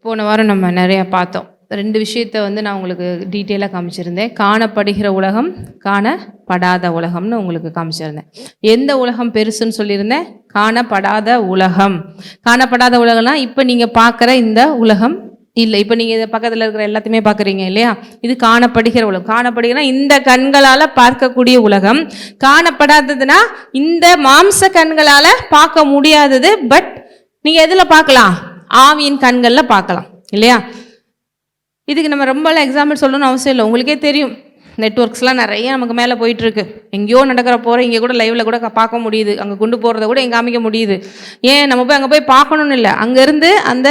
போன வாரம் நம்ம நிறையா பார்த்தோம். 2 விஷயத்த நான் உங்களுக்கு டீட்டெயிலாக காமிச்சிருந்தேன். காணப்படுகிற உலகம், காணப்படாத உலகம்னு உங்களுக்கு காமிச்சிருந்தேன். எந்த உலகம் பெருசுன்னு சொல்லியிருந்தேன்? காணப்படாத உலகம். காணப்படாத உலகம்னா இப்போ நீங்கள் பார்க்குற இந்த உலகம் இல்லை. இப்போ நீங்கள் இதை பக்கத்தில் இருக்கிற எல்லாத்தையுமே பார்க்குறீங்க இல்லையா? இது காணப்படுகிற உலகம். காணப்படுகிறனா இந்த கண்களால் பார்க்கக்கூடிய உலகம். காணப்படாததுன்னா இந்த மாம்ச கண்களால் பார்க்க முடியாதது. பட் நீங்கள் எதில் பார்க்கலாம்? ஆவியின் கண்களில் பார்க்கலாம் இல்லையா? இதுக்கு நம்ம ரொம்பலாம் எக்ஸாம்பிள் சொல்லணும்னு அவசியம் இல்லை. உங்களுக்கே தெரியும், நெட்ஒர்க்ஸ்லாம் நிறைய நமக்கு மேலே போயிட்டுருக்கு. எங்கேயோ நடக்கிற போகிற இங்கே கூட லைவில் கூட பார்க்க முடியுது. அங்கே கொண்டு போகிறத கூட எங்கே காமிக்க முடியுது. ஏன் நம்ம போய் அங்கே போய் பார்க்கணுன்னு இல்லை, அங்கேருந்து அந்த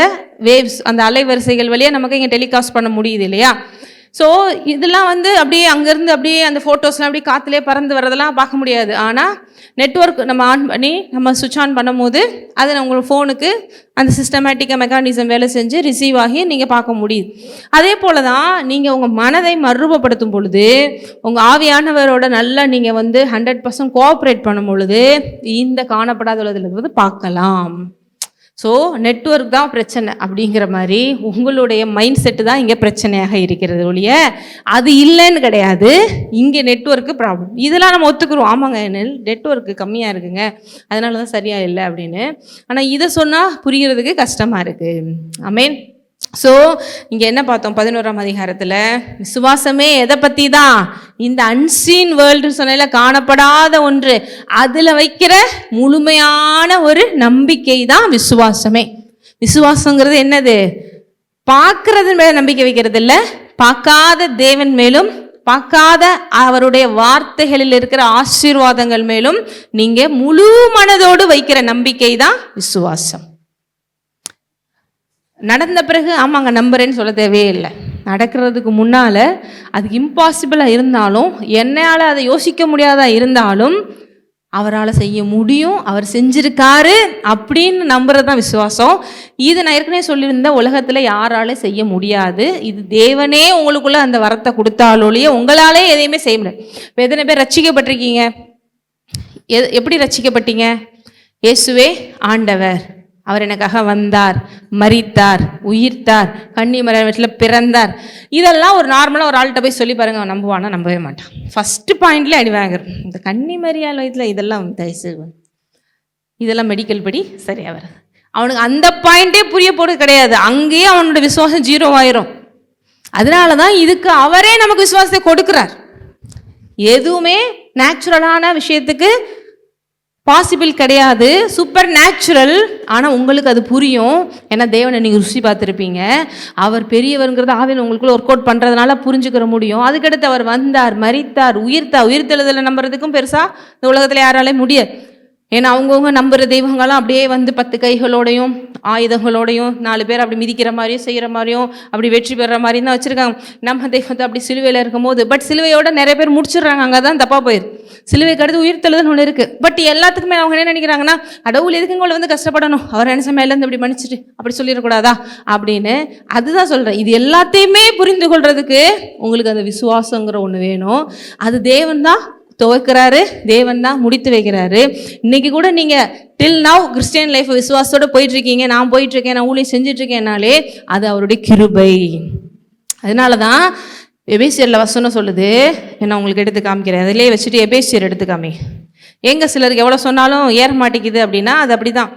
வேவ்ஸ், அந்த அலைவரிசைகள் வழியாக நமக்கு இங்கே டெலிகாஸ்ட் பண்ண முடியுது இல்லையா? ஸோ இதெல்லாம் அப்படியே அங்கேருந்து அப்படியே அந்த ஃபோட்டோஸ்லாம் அப்படியே காற்றுலேயே பறந்து வரதெல்லாம் பார்க்க முடியாது. ஆனால் நெட்ஒர்க் நம்ம ஆன் பண்ணி நம்ம சுவிட்ச் ஆன் பண்ணும்போது அது உங்கள் ஃபோனுக்கு அந்த சிஸ்டமேட்டிக்காக மெக்கானிசம் வேலை செஞ்சு ரிசீவ் ஆகி நீங்கள் பார்க்க முடியுது. அதே போல் தான் நீங்கள் உங்கள் மனதை மறுரூபப்படுத்தும் பொழுது, உங்கள் ஆவியானவரோட நல்லா நீங்கள் 100% கோஆப்ரேட் பண்ணும் பொழுது இந்த காணப்படாத உலகத்தில் பார்க்கலாம். ஸோ நெட்வொர்க் தான் பிரச்சனை அப்படிங்கிற மாதிரி உங்களுடைய மைண்ட் செட்டு தான் இங்கே பிரச்சனையாக இருக்கிறது ஒழிய அது இல்லைன்னு கிடையாது. இங்கே நெட்வொர்க்கு ப்ராப்ளம். இதெல்லாம் நம்ம ஒத்துக்குறோம். ஆமாங்க, நெட்வொர்க்கு கம்மியாக இருக்குங்க, அதனால தான் சரியாக இல்லை அப்படின்னு. ஆனால் இதை சொன்னால் புரிகிறதுக்கு கஷ்டமாக இருக்குது. ஆமேன். ஸோ இங்கே என்ன பார்த்தோம்? 11ஆம் அதிகாரத்தில் விசுவாசமே எதை பற்றி தான்? இந்த அன்சீன் வேர்ல்டு சொன்ன காணப்படாத ஒன்று, அதில் வைக்கிற முழுமையான ஒரு நம்பிக்கை தான் விசுவாசமே. விசுவாசங்கிறது என்னது? பார்க்கறது மேலே நம்பிக்கை வைக்கிறது இல்லை, பார்க்காத தேவன் மேலும் பார்க்காத அவருடைய வார்த்தைகளில் இருக்கிற ஆசீர்வாதங்கள் மேலும் நீங்கள் முழு மனதோடு வைக்கிற நம்பிக்கை தான் விசுவாசம். நடந்த பிறகு ஆமாங்க நம்புறேன்னு சொல்ல தேவையே இல்லை. நடக்கிறதுக்கு முன்னால் அது இம்பாசிபிளாக இருந்தாலும், என்னால் அதை யோசிக்க முடியாதா இருந்தாலும் அவரால் செய்ய முடியும், அவர் செஞ்சிருக்காரு அப்படின்னு நம்புறது தான் விசுவாசம். இது நான் ஏற்கனவே சொல்லியிருந்த உலகத்தில் யாராலே செய்ய முடியாது. இது தேவனே உங்களுக்குள்ள அந்த வரத்தை கொடுத்தாலோலையே உங்களாலே எதையுமே செய்ய முடியாது. இப்போ எத்தனை பேர் ரட்சிக்கப்பட்டிருக்கீங்க? எப்படி ரட்சிக்கப்பட்டீங்க? இயேசுவே ஆண்டவர், அவர் எனக்காக வந்தார், மரித்தார், உயிர்த்தார், கன்னிமரியாள் வீட்டில் பிறந்தார். இதெல்லாம் ஒரு நார்மலாக ஒரு ஆள்கிட்ட போய் சொல்லி பாருங்க, அவன் நம்புவானா? நம்பவே மாட்டான். ஃபஸ்ட்டு பாயிண்ட்லேயே அடி வாங்குற இந்த கன்னிமரியாள் வயிற்றில் இதெல்லாம் தயவுசெய்து இதெல்லாம் மெடிக்கல் படி சரியாக வராது. அவனுக்கு அந்த பாயிண்டே புரிய போகிறது கிடையாது. அங்கேயே அவனோட விசுவாசம் 0 ஆயிரும். அதனால தான் இதுக்கு அவரே நமக்கு விசுவாசத்தை கொடுக்குறார். எதுவுமே நேச்சுரலான விஷயத்துக்கு பாசிபிள் கிடையாது, சூப்பர் நேச்சுரல். ஆனால் உங்களுக்கு அது புரியும். ஏன்னா தேவனை நீங்கள் ருசி பார்த்துருப்பீங்க. அவர் பெரியவருங்கிறது ஆவியில் உங்களுக்குள்ள ஒர்க் அவுட் பண்ணுறதுனால புரிஞ்சுக்கிற முடியும். அதுக்கடுத்து அவர் வந்தார், மரித்தார், உயிர்த்தெழுதலை நம்புறதுக்கும் பெருசாக இந்த உலகத்தில் யாராலையும் முடியாது. ஏன்னா அவங்கவுங்க நம்புகிற தெய்வங்கள்லாம் அப்படியே 10 கைகளோடையும் ஆயுதங்களோடையும் 4 பேர் அப்படி மிதிக்கிற மாதிரியும் செய்கிற மாதிரியும் அப்படி வெற்றி பெறுற மாதிரியும் தான் வச்சுருக்காங்க. நம்ம தெய்வத்தை அப்படி சிலுவையில் இருக்கும் போது பட் சிலுவையோட நிறைய பேர் முடிச்சிடுறாங்க. அங்கே தான் தப்பாக போயிருக்கு. சிலுவைக்கு அடுத்து உயிர்த்தெழுதல் ஒன்று இருக்குது. பட் எல்லாத்துக்குமே அவங்க என்ன நினைக்கிறாங்கன்னா, கடவுள் எதுக்கு உங்களை கஷ்டப்படணும், அவர் நினைச்ச மேலேருந்து அப்படி மன்னிச்சிட்டு அப்படி சொல்லிடக்கூடாதா அப்படின்னு. அதுதான் சொல்கிறேன், இது எல்லாத்தையுமே புரிந்து கொள்றதுக்கு உங்களுக்கு அந்த விசுவாசங்கிற ஒன்று வேணும். அது தேவன் தான் துவக்கிறாரு, தேவன் தான் முடித்து வைக்கிறாரு. இன்னைக்கு கூட நீங்கள் டில் நவ் கிறிஸ்டியன் லைஃப் விசுவாசத்தோடு போயிட்டுருக்கீங்க, நான் போயிட்டுருக்கேன், நான் ஊழியம் செஞ்சிட்ருக்கேன்னாலே அது அவருடைய கிருபை. அதனால தான் எபேசியரில் வசனம் சொல்லுது. நான் உங்களுக்கு எடுத்து காமிக்கிறேன். அதிலே வச்சுட்டு எபேசியர் எடுத்து காமி. எங்கே சிலருக்கு எவ்வளோ சொன்னாலும் ஏற மாட்டேங்குது அப்படின்னா அது அப்படி தான்.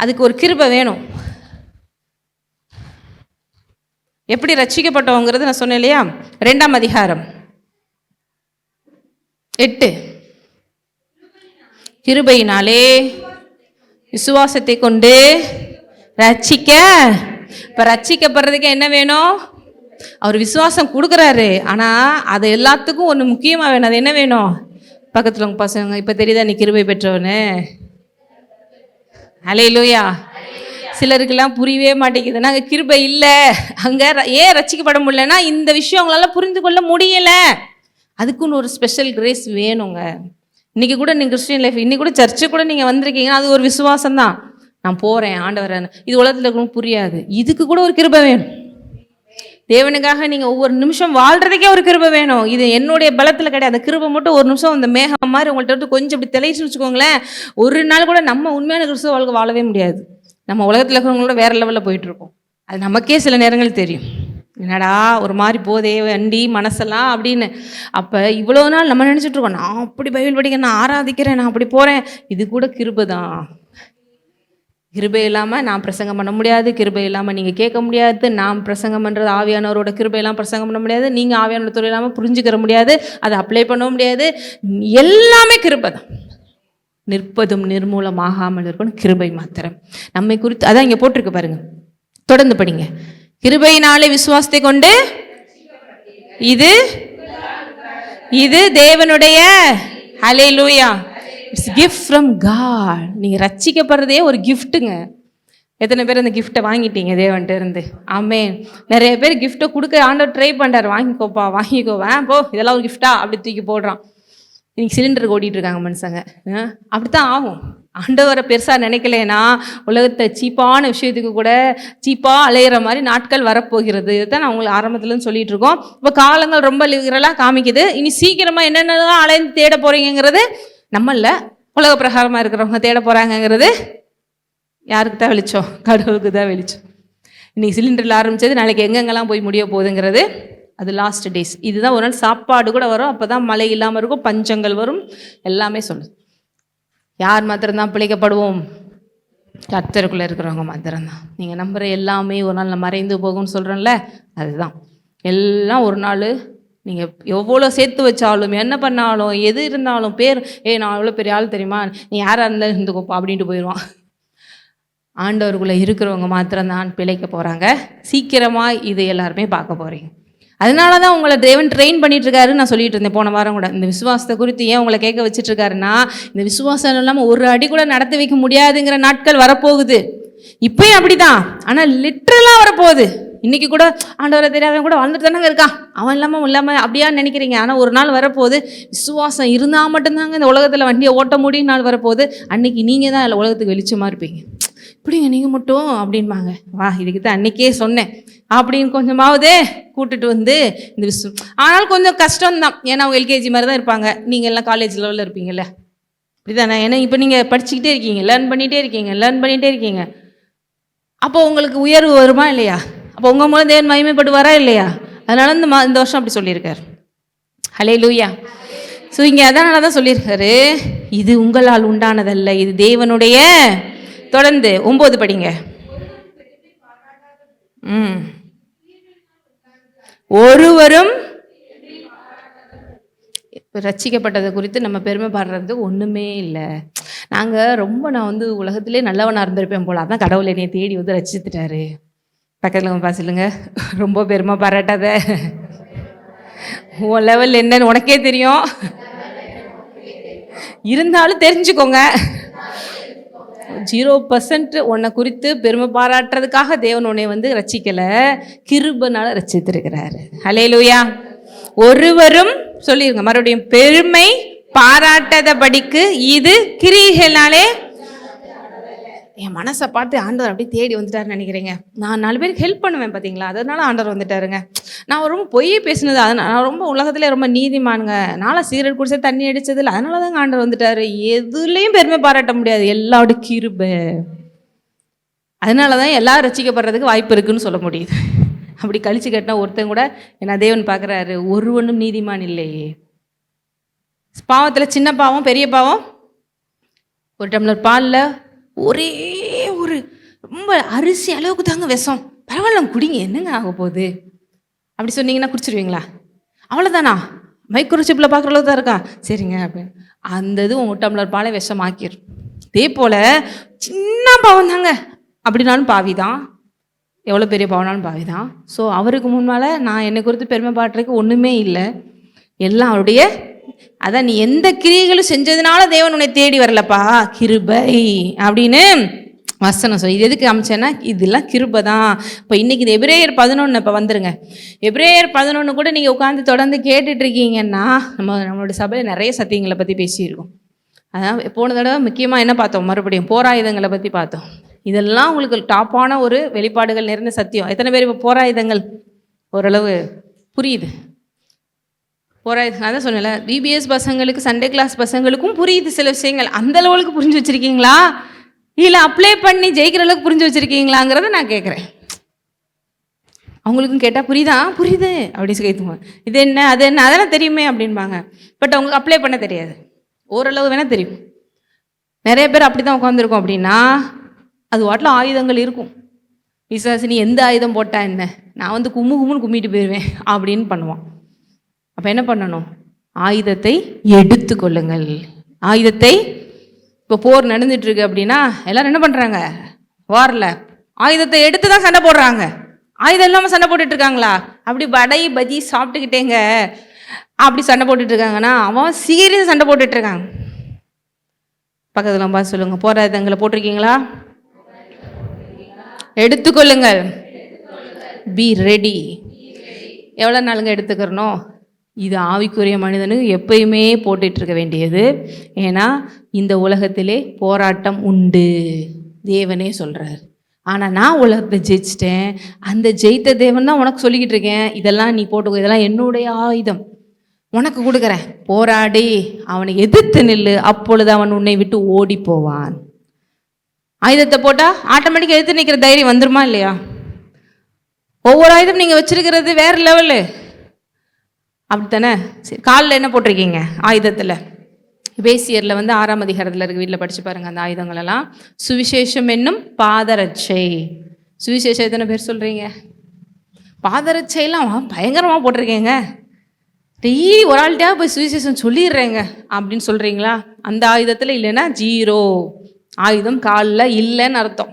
அதுக்கு ஒரு கிருபை வேணும். எப்படி ரட்சிக்கப்பட்டவங்கிறது நான் சொன்னேன் இல்லையா? 2ஆம் அதிகாரம் 8. கிருபையினாலே விசுவாசத்தை கொண்டு ரட்சிக்க. இப்போ ரட்சிக்கப்படுறதுக்கு என்ன வேணும்? அவர் விசுவாசம் கொடுக்குறாரு. ஆனால் அது எல்லாத்துக்கும் ஒன்று முக்கியமாக வேணும். அது என்ன வேணும்? பக்கத்தில் உங்கள் பசங்க இப்போ தெரியுதா நீ கிருபை பெற்றவனு? ஹல்லேலூயா. சிலருக்கெல்லாம் புரியவே மாட்டேங்குது. நாங்கள் கிருபை இல்லை, அங்கே ஏன் ரட்சிக்கப்பட முடியலன்னா இந்த விஷயம் அவங்களால புரிந்து கொள்ள முடியலை. அதுக்குன்னு ஒரு ஸ்பெஷல் கிரேஸ் வேணுங்க. இன்றைக்கி கூட நீங்கள் கிறிஸ்டியன் லைஃப் இன்றைக்கி கூட சர்ச்சு கூட நீங்கள் வந்திருக்கீங்கன்னா அது ஒரு விசுவாசம் தான். நான் போகிறேன் ஆண்டவரேன்னு. இது உலகத்தில் இருக்கணும் புரியாது. இதுக்கு கூட ஒரு கிருபை வேணும். தேவனுக்காக நீங்கள் ஒவ்வொரு நிமிஷம் வாழ்கிறதுக்கே ஒரு கிருபை வேணும். இது என்னுடைய பலத்தில் கிடையாது. அந்த கிருபை மட்டும் ஒரு நிமிஷம் இந்த மேகம் மாதிரி உங்கள்கிட்ட விட்டு கொஞ்சம் இப்படி தெளிச்சுன்னு வச்சுக்கோங்களேன், ஒரு நாள் கூட நம்ம உண்மையான கிறிஸ்துவ வாழ்க்கை வாழவே முடியாது. நம்ம உலகத்தில் இருக்கிறவங்களோட வேறு லெவலில் போயிட்டுருக்கோம். அது நமக்கே சில நேரங்கள் தெரியும், என்னடா ஒரு மாதிரி போதே வண்டி மனசெல்லாம் அப்படின்னு. அப்போ இவ்வளோ நாள் நம்ம நினச்சிட்டு இருக்கோம், நான் அப்படி பைபிள் படிக்கிறேன், நான் ஆராதிக்கிறேன், நான் அப்படி போகிறேன். இது கூட கிருபை தான். கிருபை இல்லாமல் நான் பிரசங்கம் பண்ண முடியாது, கிருபை இல்லாமல் நீங்கள் கேட்க முடியாது, நான் பிரசங்கம் பண்ணுறது ஆவியானவரோட கிருபை எல்லாம் பிரசங்கம் பண்ண முடியாது, நீங்கள் ஆவியானோட துறை இல்லாமல் புரிஞ்சுக்கிற முடியாது, அதை அப்ளை பண்ண முடியாது. எல்லாமே கிருபை தான். நிற்பதும் நிர்மூலமாகாமல் இருக்கணும் கிருபை மாத்திரம். நம்மை குறித்து அதான் இங்கே போட்டிருக்கு பாருங்க, தொடர்ந்து படிங்க. கிருபையினாலே விசுவாசத்தை கொண்டு இது இது தேவனுடைய ஹல்லேலூயா, இட்ஸ் கிஃப்ட் ஃப்ரம் காட். நீங்கள் ரட்சிக்கப்படுறதே ஒரு கிஃப்ட்டுங்க. எத்தனை பேர் அந்த கிஃப்ட்டை வாங்கிட்டீங்க தேவன்ட்டு இருந்து? ஆமென். நிறைய பேர் கிஃப்ட்டை கொடுக்க ஆண்டவர் ட்ரை பண்ணுறாரு, வாங்கிக்கோப்பா வாங்கிக்கோவேன் போ, இதெல்லாம் ஒரு கிஃப்டா அப்படி தூக்கி போடுறான். இன்னைக்கு சிலிண்டருக்கு ஓடிட்டு இருக்காங்க மனுஷங்க. அப்படித்தான் ஆகும். ஆண்டவரை பெருசாக நினைக்கலைன்னா உலகத்தை சீப்பான விஷயத்துக்கு கூட சீப்பாக அலையிற மாதிரி நாட்கள் வரப்போகிறது. இதுதான் நான் உங்களுக்கு ஆரம்பத்துலேருந்து சொல்லிட்டு இருக்கோம். இப்போ காலங்கள் ரொம்ப லிபரலாக காமிக்குது. இனி சீக்கிரமாக என்னென்னலாம் அலைந்து தேட போகிறீங்கிறது நம்மள உலக பிரகாரமாக இருக்கிறவங்க தேட போகிறாங்கங்கிறது யாருக்கு தான் வெளிச்சம்? கடவுளுக்கு தான் வெளிச்சம். இன்னைக்கு சிலிண்டரில் ஆரம்பித்தது நாளைக்கு எங்கெங்கெல்லாம் போய் முடிய போகுதுங்கிறது அது லாஸ்ட் டேஸ். இதுதான் ஒரு நாள் சாப்பாடு கூட வரும், அப்போ தான் மழை இல்லாமல் இருக்கும், பஞ்சங்கள் வரும், எல்லாமே சொல்லுது. யார் மாத்திரம்தான் பிழைக்கப்படுவோம்? கர்த்தருக்குள்ளே இருக்கிறவங்க மாத்திரம்தான். நீங்கள் நம்புகிற எல்லாமே ஒரு நாள் மறைந்து போகும்னு சொல்கிறேன்ல, அதுதான். எல்லாம் ஒரு நாள் நீங்கள் எவ்வளோ சேர்த்து வச்சாலும் என்ன பண்ணாலும் எது இருந்தாலும் பேர் நான் அவ்வளோ பெரிய ஆள் தெரியுமா, நீ யாராக இருந்தாலும் இருந்துக்கோப்பா அப்படின்ட்டு போயிடுவான். ஆண்டவருக்குள்ளே இருக்கிறவங்க மாத்திரம்தான் பிழைக்க போகிறாங்க. சீக்கிரமாக இது எல்லாருமே பார்க்க போகிறீங்க. அதனால தான் உங்களை தேவன் ட்ரெயின் பண்ணிட்டுருக்காருன்னு நான் சொல்லிட்டு இருந்தேன் போன வாரம் கூட. இந்த விசுவாசத்தை குறித்து ஏன் உங்களை கேட்க வச்சுட்ருக்காருன்னா, இந்த விசுவாசம் இல்லாமல் ஒரு அடி கூட நடத்தி வைக்க முடியாதுங்கிற நாட்கள் வரப்போகுது. இப்போயும் அப்படி தான், ஆனால் லிட்ரலாக வரப்போகுது. இன்றைக்கி கூட ஆண்டவரை தெரியாதவன் கூட வாழ்ந்துட்டு தானங்க இருக்கான், அவன் இல்லாமல் அப்படியான்னு நினைக்கிறீங்க. ஆனால் ஒரு நாள் வரப்போகுது, விசுவாசம் இருந்தால் மட்டும்தாங்க இந்த உலகத்தில் வண்டியை ஓட்ட முடியும் நாள் வரப்போகுது. அன்றைக்கி நீங்கள் தான் உலகத்துக்கு வெளிச்சமாக இருப்பீங்க. இப்படிங்க நீங்கள் மட்டும் அப்படின்பாங்க, வா இதுக்கு தான் அன்றைக்கே சொன்னேன் அப்படின்னு கொஞ்சமாவது கூட்டுட்டு வந்து இந்த ஆனால் கொஞ்சம் கஷ்டம்தான். ஏன்னா அவங்க எல்கேஜி மாதிரி தான் இருப்பாங்க, நீங்கள் எல்லாம் காலேஜ் லெவலில் இருப்பீங்கள்ல, இப்படி தானே? ஏன்னா இப்போ நீங்கள் படிச்சுக்கிட்டே இருக்கீங்க, லேர்ன் பண்ணிகிட்டே இருக்கீங்க. அப்போ உங்களுக்கு உயர்வு வருமா இல்லையா? அப்போ உங்கள் மூலம் தேவன் மகிமைப்படுவாரா இல்லையா? அதனால இந்த வருஷம் அப்படி சொல்லியிருக்காரு. ஹல்லேலூயா. ஸோ இங்கே அதனால தான் சொல்லியிருக்காரு, இது உங்களால் உண்டானதல்ல, இது தேவனுடைய. தொடர்ந்து 9 படிங்க. ஒருவரும் ரட்சிக்கப்பட்டதை குறித்து நம்ம பெருமை பாடுறது ஒன்றுமே இல்லை. நான் உலகத்திலே நல்லவனாக இருந்திருப்பேன் போல, அதான் கடவுள் என்னை தேடி வந்து ரட்சித்துட்டாரு. பக்கத்தில் பாசிலுங்க, ரொம்ப பெருமை பாராட்டாத, உன் லெவல் என்னன்னு உனக்கே தெரியும், இருந்தாலும் தெரிஞ்சுக்கோங்க 0% உன்னை குறித்து பெருமை பாராட்டுறதுக்காக தேவன் உன்னை வந்து ரட்சிக்கலை, கிருபைனால ரட்சித்திருக்கிறாரு. ஹல்லேலூயா. ஒருவரும் சொல்லிருங்க மறுபடியும், பெருமை பாராட்டாதபடிக்கு இது கிரியைகளாலே. என் மனசை பார்த்து ஆண்டவர் அப்படியே தேடி வந்துட்டாருன்னு நினைக்கிறீங்க? நான் 4 பேருக்கு ஹெல்ப் பண்ணுவேன் பார்த்தீங்களா, அதனால ஆண்டவர் வந்துட்டாருங்க. நான் ரொம்ப பொய் பேசினது, அதனால் நான் ரொம்ப உலகத்திலே ரொம்ப நீதிமானுங்க, நாளாக சிகரெட் குடிச்சது தண்ணி அடித்ததில்லை, அதனால தாங்க ஆண்டவர் வந்துட்டாரு. எதுலேயும் பெருமை பாராட்ட முடியாது, எல்லாரோட கிருபை. அதனால தான் எல்லாரும் ரட்சிக்கப்படுறதுக்கு வாய்ப்பு இருக்குன்னு சொல்ல முடியுது. அப்படி கழிச்சு கட்டினா ஒருத்தன் கூட என்ன தேவன் பார்க்குறாரு, ஒருவனும் நீதிமான் இல்லையே. பாவத்தில் சின்ன பாவம் பெரிய பாவம், ஒரு டம்ளர் பாலில் ஒரே ஒரு ரொம்ப அரிசி அளவுக்கு தாங்க விஷம், பரவாயில்ல குடிங்க என்னங்க ஆக போகுது அப்படி சொன்னீங்கன்னா குடிச்சிருவீங்களா? அவ்வளோதானா? மைக்ரோசிப்பில் பார்க்குற அளவுக்கு தான் இருக்கா, சரிங்க அப்படின்னு அந்த இது உங்கள் டம்ளர் பாலை விஷம் ஆக்கிடும். இதே போல் சின்ன பாவம் தாங்க, அப்படின்னாலும் பாவி தான், எவ்வளோ பெரிய பாவனாலும் பாவி தான். ஸோ அவருக்கு முன்னால் நான் என்னை குறித்து பெருமை பாட்டுறதுக்கு ஒன்றுமே இல்லை, எல்லாம் அவருடைய. அதான் நீ எந்த கிரியைகளும் செஞ்சதுனால தேவன் உன்னை தேடி வரலப்பா, கிருபை அப்படின்னு வசனம் சொல்லி. இது எதுக்கு அமைச்சேன்னா, இதெல்லாம் கிருபை தான். இப்போ இன்றைக்கி இது எபிரேயர் 11 இப்போ வந்துருங்க. எபிரேயர் 11 கூட நீங்கள் உட்காந்து தொடர்ந்து கேட்டுட்ருக்கீங்கன்னா, நம்மளோட சபையில் நிறைய சத்தியங்களை பற்றி பேசியிருக்கோம். அதான் போன தடவை முக்கியமாக என்ன பார்த்தோம், மறுபடியும் போராயுதங்களை பற்றி பார்த்தோம். இதெல்லாம் உங்களுக்கு டாப்பான ஒரு வெளிப்பாடுகள் நிறைந்த சத்தியம். எத்தனை பேர் இப்போ போராயுதங்கள் ஓரளவு புரியுது? அதான் சொன்னல, பிபிஎஸ் பசங்களுக்கு சண்டே கிளாஸ் பசங்களுக்கும் புரியுது சில விஷயங்கள். அந்த லெவலுக்கு புரிஞ்சு வச்சுருக்கீங்களா, இல்லை அப்ளை பண்ணி ஜெயிக்கிற அளவுக்கு புரிஞ்சு வச்சுருக்கீங்களாங்கிறத நான் கேட்குறேன். அவங்களுக்கும் கேட்டால் புரியுது அப்படின்னு கேட்குவாங்க. இது என்ன அது என்ன அதெல்லாம் தெரியுமே அப்படின்பாங்க. பட் அவங்களுக்கு அப்ளை பண்ண தெரியாது. ஓரளவு வேணால் தெரியும். நிறைய பேர் அப்படி தான் உட்காந்துருக்கோம். அப்படின்னா அது வாட்டில் ஆயுதங்கள் இருக்கும். பிசாசு நீ எந்த ஆயுதம் போட்டா என்ன, நான் வந்து கும்முன்னு கும்மிட்டு போயிடுவேன் அப்படின்னு பண்ணுவான். அப்போ என்ன பண்ணணும்? ஆயுதத்தை எடுத்து கொள்ளுங்கள். ஆயுதத்தை இப்போ போர் நடந்துட்டுருக்கு அப்படின்னா எல்லோரும் என்ன பண்ணுறாங்க? வாரில் ஆயுதத்தை எடுத்து தான் சண்டை போடுறாங்க. ஆயுதம் இல்லாமல் சண்டை போட்டுட்ருக்காங்களா? அப்படி வடை பஜ்ஜி சாப்பிட்டுக்கிட்டேங்க அப்படி சண்டை போட்டுட்ருக்காங்கன்னா அவன் சீரியஸ் சண்டை போட்டுட்ருக்காங்க. பக்கத்தில் பார்த்து சொல்லுங்கள், போராயுதங்களை போட்டிருக்கீங்களா? எடுத்துக்கொள்ளுங்கள். Be ready. எவ்வளோ நாளுங்க எடுத்துக்கிறணும்? இது ஆவிக்குரிய மனிதனுக்கு எப்பயுமே போட்டுட்டு இருக்க வேண்டியது. ஏன்னா இந்த உலகத்திலே போராட்டம் உண்டு, தேவனே சொல்கிறார். ஆனால் நான் உலகத்தை ஜெயிச்சிட்டேன், அந்த ஜெயித்த தேவன் தான் உனக்கு சொல்லிக்கிட்டு இருக்கேன். இதெல்லாம் நீ போட்டுக்கோ, இதெல்லாம் என்னுடைய ஆயுதம் உனக்கு கொடுக்குறேன், போராடி அவனை எதிர்த்து நில்லு, அப்பொழுது அவன் உன்னை விட்டு ஓடி போவான். ஆயுதத்தை போட்டால் ஆட்டோமேட்டிக்காக எதிர்த்து நிற்கிற தைரியம் வந்துருமா இல்லையா? ஒவ்வொரு ஆயுதம் நீங்கள் வச்சிருக்கிறது வேறு லெவலு, அப்படித்தானே? சரி, காலில் என்ன போட்டிருக்கீங்க ஆயுதத்தில்? எபேசியரில் 6ஆம் அதிகாரத்தில் இருக்க, வீட்டில் படித்து பாருங்கள் அந்த ஆயுதங்களெல்லாம். சுவிசேஷம் என்னும் பாதரட்சை. சுவிசேஷம் எத்தனை பேர் சொல்கிறீங்க? பாதரட்சையெல்லாம் பயங்கரமாக போட்டிருக்கேங்க, டெய்லி ஒரு ஆள்கிட்டா போய் சுவிசேஷம் சொல்லிடுறேங்க அப்படின்னு சொல்கிறீங்களா? அந்த ஆயுதத்தில் இல்லைன்னா 0. ஆயுதம் காலில் இல்லைன்னு அர்த்தம்.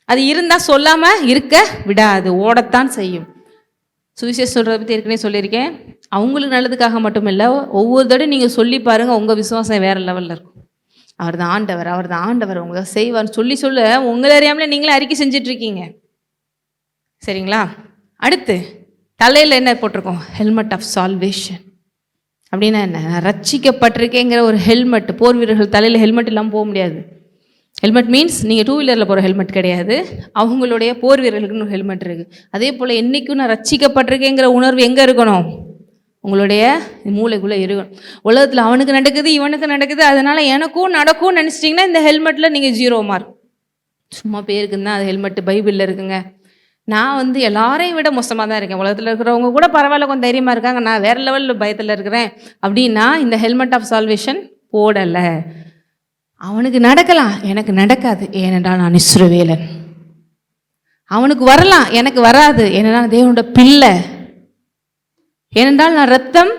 அது இருந்தால் சொல்லாமல் இருக்க விடாது, ஓடத்தான் செய்யும். சுவிசேஷம் சொல்கிறத பற்றி ஏற்கனவே சொல்லியிருக்கேன். அவங்களுக்கு நல்லதுக்காக மட்டும் இல்லை, ஒவ்வொரு தடவை நீங்கள் சொல்லி பாருங்கள், உங்கள் விசுவாசம் வேறு லெவலில் இருக்கும். அவர் தான் ஆண்டவர் உங்களுக்கு செய்வார்னு சொல்ல உங்களை அறியாமலே நீங்களே அறிக்கை செஞ்சிட்ருக்கீங்க. சரிங்களா? அடுத்து தலையில் என்ன போட்டிருக்கோம்? Helmet of salvation. அப்படின்னா என்ன? ரட்சிக்கப்பட்டிருக்கேங்கிற ஒரு ஹெல்மெட். போர் வீரர்கள் தலையில் ஹெல்மெட் இல்லாமல் போக முடியாது. ஹெல்மெட் மீன்ஸ் நீங்கள் 2 வீலரில் போகிற ஹெல்மெட் கிடையாது, அவங்களுடைய போர் வீரர்களுக்குன்னு ஒரு ஹெல்மெட் இருக்குது. அதே போல் என்றைக்கும் நான் ரட்சிக்கப்பட்டிருக்கேங்கிற உணர்வு எங்கே இருக்கணும்? உங்களுடைய மூளைக்குள்ளே இருக்கணும். உலகத்தில் அவனுக்கு நடக்குது, இவனுக்கு நடக்குது, அதனால் எனக்கும் நடக்கும்னு நினச்சிட்டிங்கன்னா இந்த ஹெல்மெட்டில் நீங்கள் 0 மார்க். சும்மா பேருக்குன்னு தான் அது ஹெல்மெட்டு பைபிளில் இருக்குங்க. நான் எல்லாரையும் விட மோசமாக தான் இருக்கேன். உலகத்தில் இருக்கிறவங்க கூட பரவாயில்ல, கொஞ்சம் தைரியமாக இருக்காங்க, நான் வேறு லெவலில் பயத்தில் இருக்கிறேன் அப்படின்னா இந்த ஹெல்மெட் ஆஃப் சால்வேஷன் போடலை. அவனுக்கு நடக்கலாம், எனக்கு நடக்காது, ஏனென்றால் நான் இஸ்ரவேலன். அவனுக்கு வரலாம், எனக்கு வராது, ஏனென்றால் தேவனோட பிள்ளை. ஏனென்றால் நான் ரத்தம்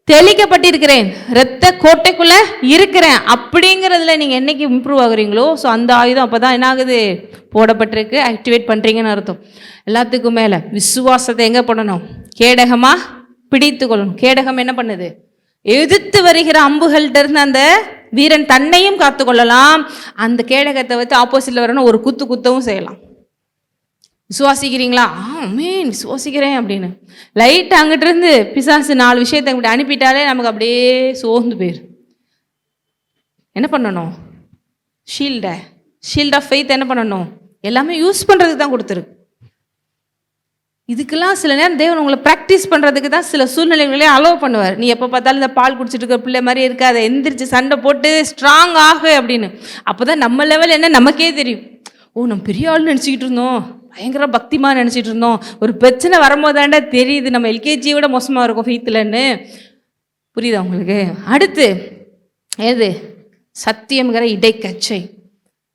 தெளிக்கப்பட்டிருக்கிறேன், இரத்த கோட்டைக்குள்ள இருக்கிறேன். அப்படிங்கிறதுல நீங்கள் என்னைக்கு இம்ப்ரூவ் ஆகுறீங்களோ, ஸோ அந்த ஆயுதம் அப்போ தான் என்ன ஆகுது? போடப்பட்டிருக்கு, ஆக்டிவேட் பண்ணுறீங்கன்னு அர்த்தம். எல்லாத்துக்கும் மேலே விசுவாசத்தை எங்கே பண்ணணும்? கேடகமாக பிடித்து கொள்ளணும். கேடகம் என்ன பண்ணுது? எதிர்த்து வருகிற அம்புகள்கிட்ட இருந்து அந்த வீரன் தன்னையும் காத்து கொள்ளலாம். அந்த கேடகத்தை வச்சு ஆப்போசிட்டில் வரணும் ஒரு குத்தவும் செய்யலாம். விசுவாசிக்கிறீங்களா? ஆமேன் விசுவாசிக்கிறேன் அப்படின்னு லைட் அங்கிட்டு இருந்து பிசாசு 4 விஷயத்தை இப்படி அனுப்பிட்டாலே நமக்கு அப்படியே சோர்ந்து போயிரு. என்ன பண்ணணும்? ஷீல்ட் ஆஃப் ஃபெய்த் என்ன பண்ணணும்? எல்லாமே யூஸ் பண்ணுறதுக்கு தான் கொடுத்துருக்கு. இதுக்கெல்லாம் சில நேரம் தேவன் உங்களை ப்ராக்டிஸ் பண்ணுறதுக்கு தான் சில சூழ்நிலைகளே அலோவ் பண்ணுவார். நீ எப்போ பார்த்தாலும் இந்த பால் குடிச்சிட்டு இருக்கிற பிள்ளை மாதிரி இருக்காது, எந்திரிச்சு சண்டை போட்டு ஸ்ட்ராங் ஆகு அப்படின்னு. அப்போ தான் நம்ம லெவல் என்ன நமக்கே தெரியும். நம்ம பெரிய ஆள்னு நினச்சிக்கிட்டு இருந்தோம், பயங்கர பக்திமாக நினச்சிட்டு இருந்தோம், ஒரு பிரச்சனை வரும்போதாண்டா தெரியுது நம்ம எல்கேஜியை விட மோசமாக இருக்கும் ஃபெய்த்துலன்னு. புரியுதா உங்களுக்கு? அடுத்து ஏது? சத்தியம்ங்கிற இடைக்கச்சை.